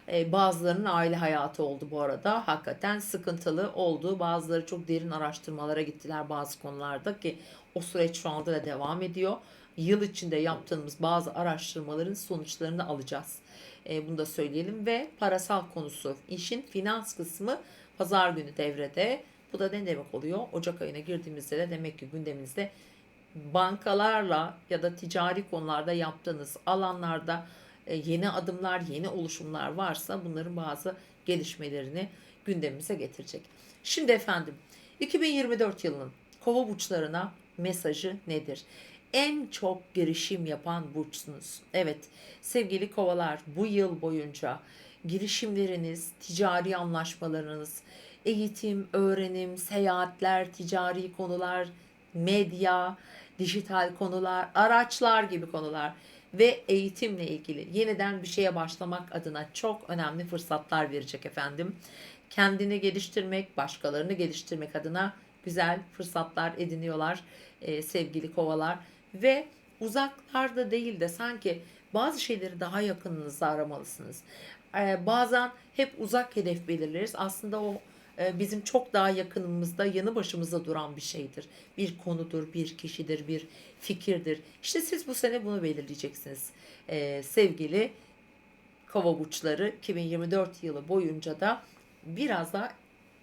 bazılarının aile hayatı oldu bu arada. Hakikaten sıkıntılı oldu. Bazıları çok derin araştırmalara gittiler bazı konularda ki o süreç şu anda da devam ediyor. Yıl içinde yaptığımız bazı araştırmaların sonuçlarını alacağız. Bunu da söyleyelim ve parasal konusu, işin finans kısmı pazar günü devrede. Bu da ne demek oluyor? Ocak ayına girdiğimizde de demek ki gündeminizde bankalarla ya da ticari konularda yaptığınız alanlarda yeni adımlar, yeni oluşumlar varsa bunların bazı gelişmelerini gündemimize getirecek. Şimdi efendim 2024 yılının kova burçlarına mesajı nedir? En çok girişim yapan burçsunuz. Evet sevgili kovalar bu yıl boyunca girişimleriniz, ticari anlaşmalarınız, eğitim, öğrenim, seyahatler, ticari konular, medya, dijital konular, araçlar gibi konular ve eğitimle ilgili yeniden bir şeye başlamak adına çok önemli fırsatlar verecek efendim. Kendini geliştirmek, başkalarını geliştirmek adına güzel fırsatlar ediniyorlar sevgili kovalar ve uzaklarda değil de sanki bazı şeyleri daha yakınınızda aramalısınız. Bazen hep uzak hedef belirleriz. Aslında o bizim çok daha yakınımızda, yanı başımızda duran bir şeydir. Bir konudur, bir kişidir, bir fikirdir. İşte siz bu sene bunu belirleyeceksiniz. Sevgili Kova burçları 2024 yılı boyunca da biraz da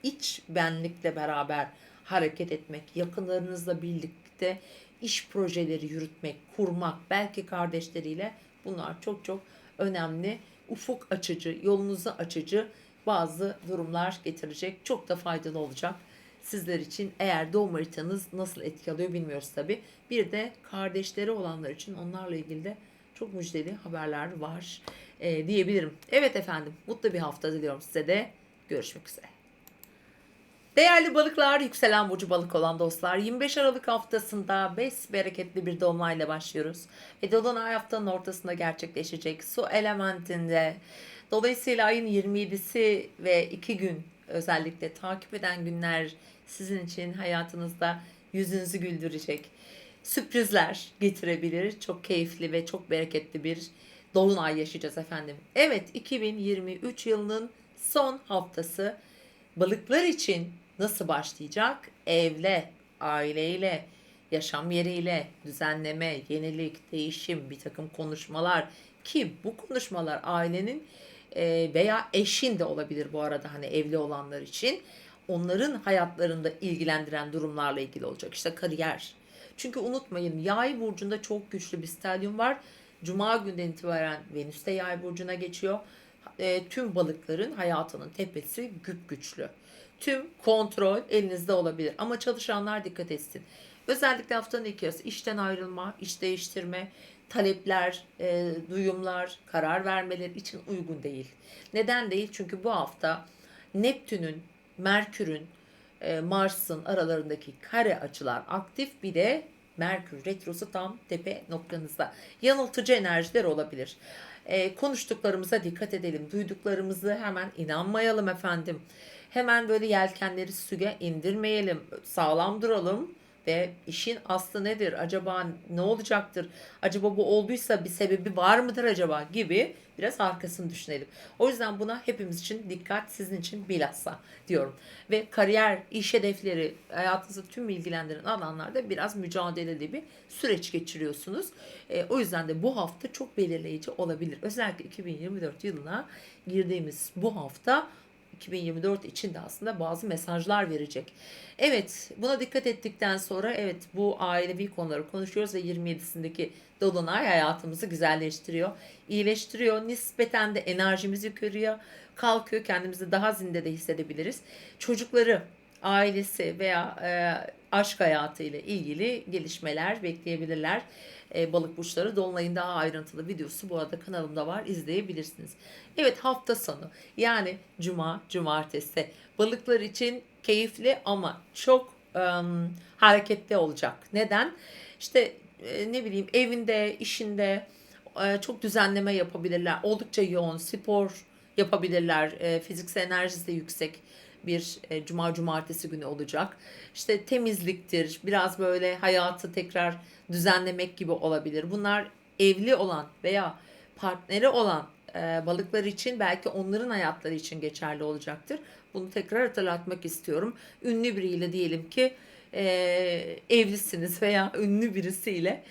iç benlikle beraber hareket etmek, yakınlarınızla birlikte iş projeleri yürütmek, kurmak, belki kardeşleriyle bunlar çok çok önemli, ufuk açıcı, yolunuzu açıcı bazı durumlar getirecek. Çok da faydalı olacak sizler için. Eğer doğum haritanız nasıl etki alıyor bilmiyoruz tabi. Bir de kardeşleri olanlar için onlarla ilgili de çok müjdeli haberler var diyebilirim. Evet efendim mutlu bir hafta diliyorum size de. Görüşmek üzere. Değerli balıklar, yükselen burcu balık olan dostlar, 25 Aralık haftasında bereketli bir dolunayla başlıyoruz. Ve dolunay haftanın ortasında gerçekleşecek su elementinde. Dolayısıyla ayın 27'si ve 2 gün özellikle takip eden günler sizin için hayatınızda yüzünüzü güldürecek sürprizler getirebilir. Çok keyifli ve çok bereketli bir dolunay yaşayacağız efendim. Evet 2023 yılının son haftası balıklar için nasıl başlayacak? Evle, aileyle, yaşam yeriyle, düzenleme, yenilik, değişim, bir takım konuşmalar ki bu konuşmalar ailenin veya eşin de olabilir bu arada, hani evli olanlar için. Onların hayatlarında ilgilendiren durumlarla ilgili olacak. İşte kariyer. Çünkü unutmayın, Yay burcunda çok güçlü bir stelyum var. Cuma günden itibaren Venüs de Yay burcuna geçiyor. Tüm balıkların hayatının tepesi güçlü. Tüm kontrol elinizde olabilir ama çalışanlar dikkat etsin. Özellikle haftanın ilk yarısı işten ayrılma, iş değiştirme, talepler, duyumlar, karar vermeleri için uygun değil. Neden değil? Çünkü bu hafta Neptün'ün, Merkür'ün, Mars'ın aralarındaki kare açılar aktif, bir de Merkür retrosu tam tepe noktanızda. Yanıltıcı enerjiler olabilir. Konuştuklarımıza dikkat edelim. Duyduklarımızı hemen inanmayalım efendim. Hemen böyle yelkenleri suya indirmeyelim. Sağlam duralım ve işin aslı nedir? Acaba ne olacaktır? Acaba bu olduysa bir sebebi var mıdır acaba gibi biraz arkasını düşünelim. O yüzden buna hepimiz için dikkat, sizin için bilhassa diyorum. Ve kariyer, iş hedefleri, hayatınızı tüm ilgilendiren alanlarda biraz mücadeleli bir süreç geçiriyorsunuz. O yüzden de bu hafta çok belirleyici olabilir. Özellikle 2024 yılına girdiğimiz bu hafta 2024 için de aslında bazı mesajlar verecek. Evet, buna dikkat ettikten sonra evet, bu ailevi konuları konuşuyoruz ve 27'sindeki Dolunay hayatımızı güzelleştiriyor, iyileştiriyor. Nispeten de enerjimizi körüyor, kalkıyor, kendimizi daha zinde de hissedebiliriz. Çocukları, ailesi veya aşk hayatı ile ilgili gelişmeler bekleyebilirler. Balık burçları dolunayın daha ayrıntılı videosu bu arada kanalımda var, izleyebilirsiniz. Evet, hafta sonu yani cuma, cumartesi balıklar için keyifli ama çok hareketli olacak. Neden? İşte ne bileyim, evinde, işinde çok düzenleme yapabilirler. Oldukça yoğun spor yapabilirler. Fiziksel enerjisi de yüksek bir cuma cumartesi günü olacak. İşte temizliktir, biraz böyle hayatı tekrar düzenlemek gibi olabilir. Bunlar evli olan veya partneri olan balıklar için, belki onların hayatları için geçerli olacaktır. Bunu tekrar hatırlatmak istiyorum. Ünlü biriyle diyelim ki evlisiniz veya ünlü birisiyle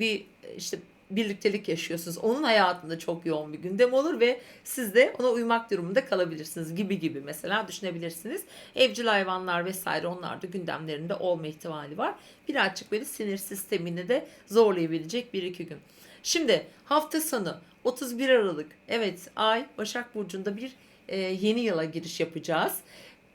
bir işte birliktelik yaşıyorsunuz. Onun hayatında çok yoğun bir gündem olur ve siz de ona uymak durumunda kalabilirsiniz gibi mesela düşünebilirsiniz. Evcil hayvanlar vesaire, onlar da gündemlerinde olma ihtimali var. Birazcık böyle sinir sistemini de zorlayabilecek 1-2 gün. Şimdi hafta sonu 31 Aralık, evet, Ay Başak Burcu'nda bir yeni yıla giriş yapacağız.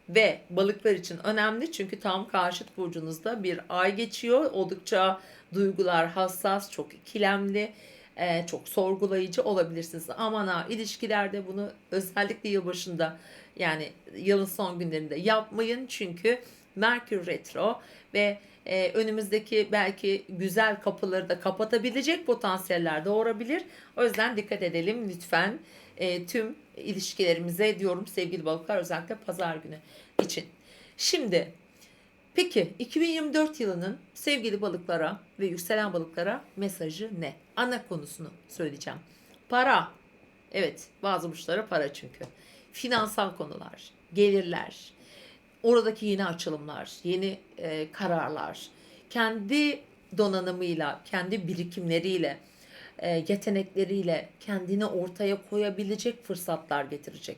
Ve balıklar için önemli çünkü tam karşıt burcunuzda bir ay geçiyor. Oldukça duygular hassas, çok ikilemli, çok sorgulayıcı olabilirsiniz. Aman ha, ilişkilerde bunu özellikle yılbaşında, yani yılın son günlerinde yapmayın. Çünkü Merkür retro ve önümüzdeki belki güzel kapıları da kapatabilecek potansiyeller doğurabilir. O yüzden dikkat edelim lütfen tüm ilişkilerimize diyorum sevgili balıklar, özellikle pazar günü için. Şimdi peki 2024 yılının sevgili balıklara ve yükselen balıklara mesajı ne? Ana konusunu söyleyeceğim. Para. Evet, bazı burçlara para çünkü. Finansal konular, gelirler, oradaki yeni açılımlar, yeni kararlar, kendi donanımıyla, kendi birikimleriyle, yetenekleriyle kendini ortaya koyabilecek fırsatlar getirecek.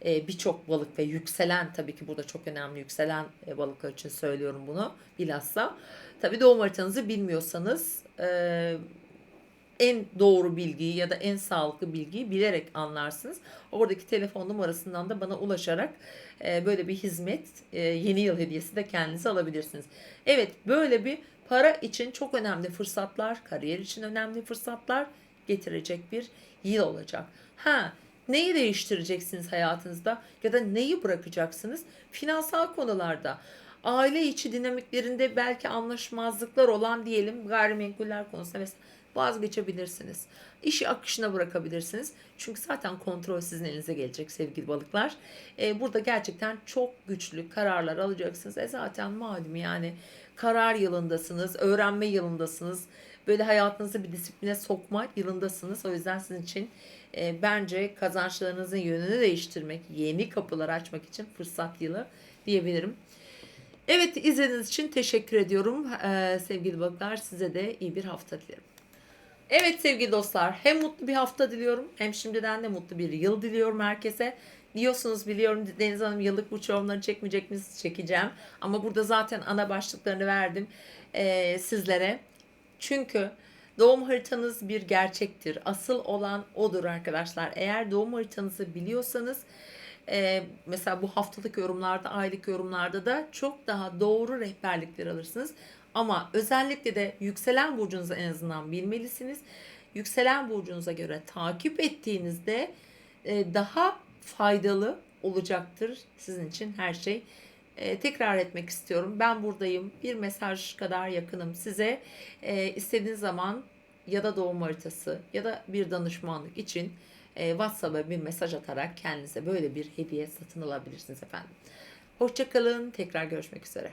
Birçok balık ve yükselen, tabii ki burada çok önemli, yükselen balıklar için söylüyorum bunu bilhassa. Tabii doğum haritanızı bilmiyorsanız en doğru bilgiyi ya da en sağlıklı bilgiyi bilerek anlarsınız. Oradaki telefon numarasından da bana ulaşarak böyle bir hizmet, yeni yıl hediyesi de kendinize alabilirsiniz. Evet, böyle bir para için çok önemli fırsatlar, kariyer için önemli fırsatlar getirecek bir yıl olacak. Neyi değiştireceksiniz hayatınızda ya da neyi bırakacaksınız? Finansal konularda, aile içi dinamiklerinde belki anlaşmazlıklar olan diyelim gayrimenkuller konusunda mesela vazgeçebilirsiniz. İşi akışına bırakabilirsiniz. Çünkü zaten kontrol sizin elinize gelecek sevgili balıklar. Burada gerçekten çok güçlü kararlar alacaksınız. Zaten malum yani karar yılındasınız, öğrenme yılındasınız. Böyle hayatınızı bir disipline sokma yılındasınız. O yüzden sizin için bence kazançlarınızın yönünü değiştirmek, yeni kapılar açmak için fırsat yılı diyebilirim. Evet, izlediğiniz için teşekkür ediyorum. Sevgili balıklar, size de iyi bir hafta dilerim. Evet sevgili dostlar, hem mutlu bir hafta diliyorum hem şimdiden de mutlu bir yıl diliyorum herkese. Diyorsunuz biliyorum Deniz Hanım, yıllık burç yorumları çekmeyecek misiniz? Çekeceğim. Ama burada zaten ana başlıklarını verdim sizlere. Çünkü doğum haritanız bir gerçektir. Asıl olan odur arkadaşlar. Eğer doğum haritanızı biliyorsanız mesela bu haftalık yorumlarda, aylık yorumlarda da çok daha doğru rehberlikler alırsınız. Ama özellikle de yükselen burcunuzu en azından bilmelisiniz. Yükselen burcunuza göre takip ettiğinizde daha faydalı olacaktır sizin için her şey. Tekrar etmek istiyorum. Ben buradayım. Bir mesaj kadar yakınım size. İstediğiniz zaman ya da doğum haritası ya da bir danışmanlık için WhatsApp'a bir mesaj atarak kendinize böyle bir hediye satın alabilirsiniz efendim. Hoşça kalın. Tekrar görüşmek üzere.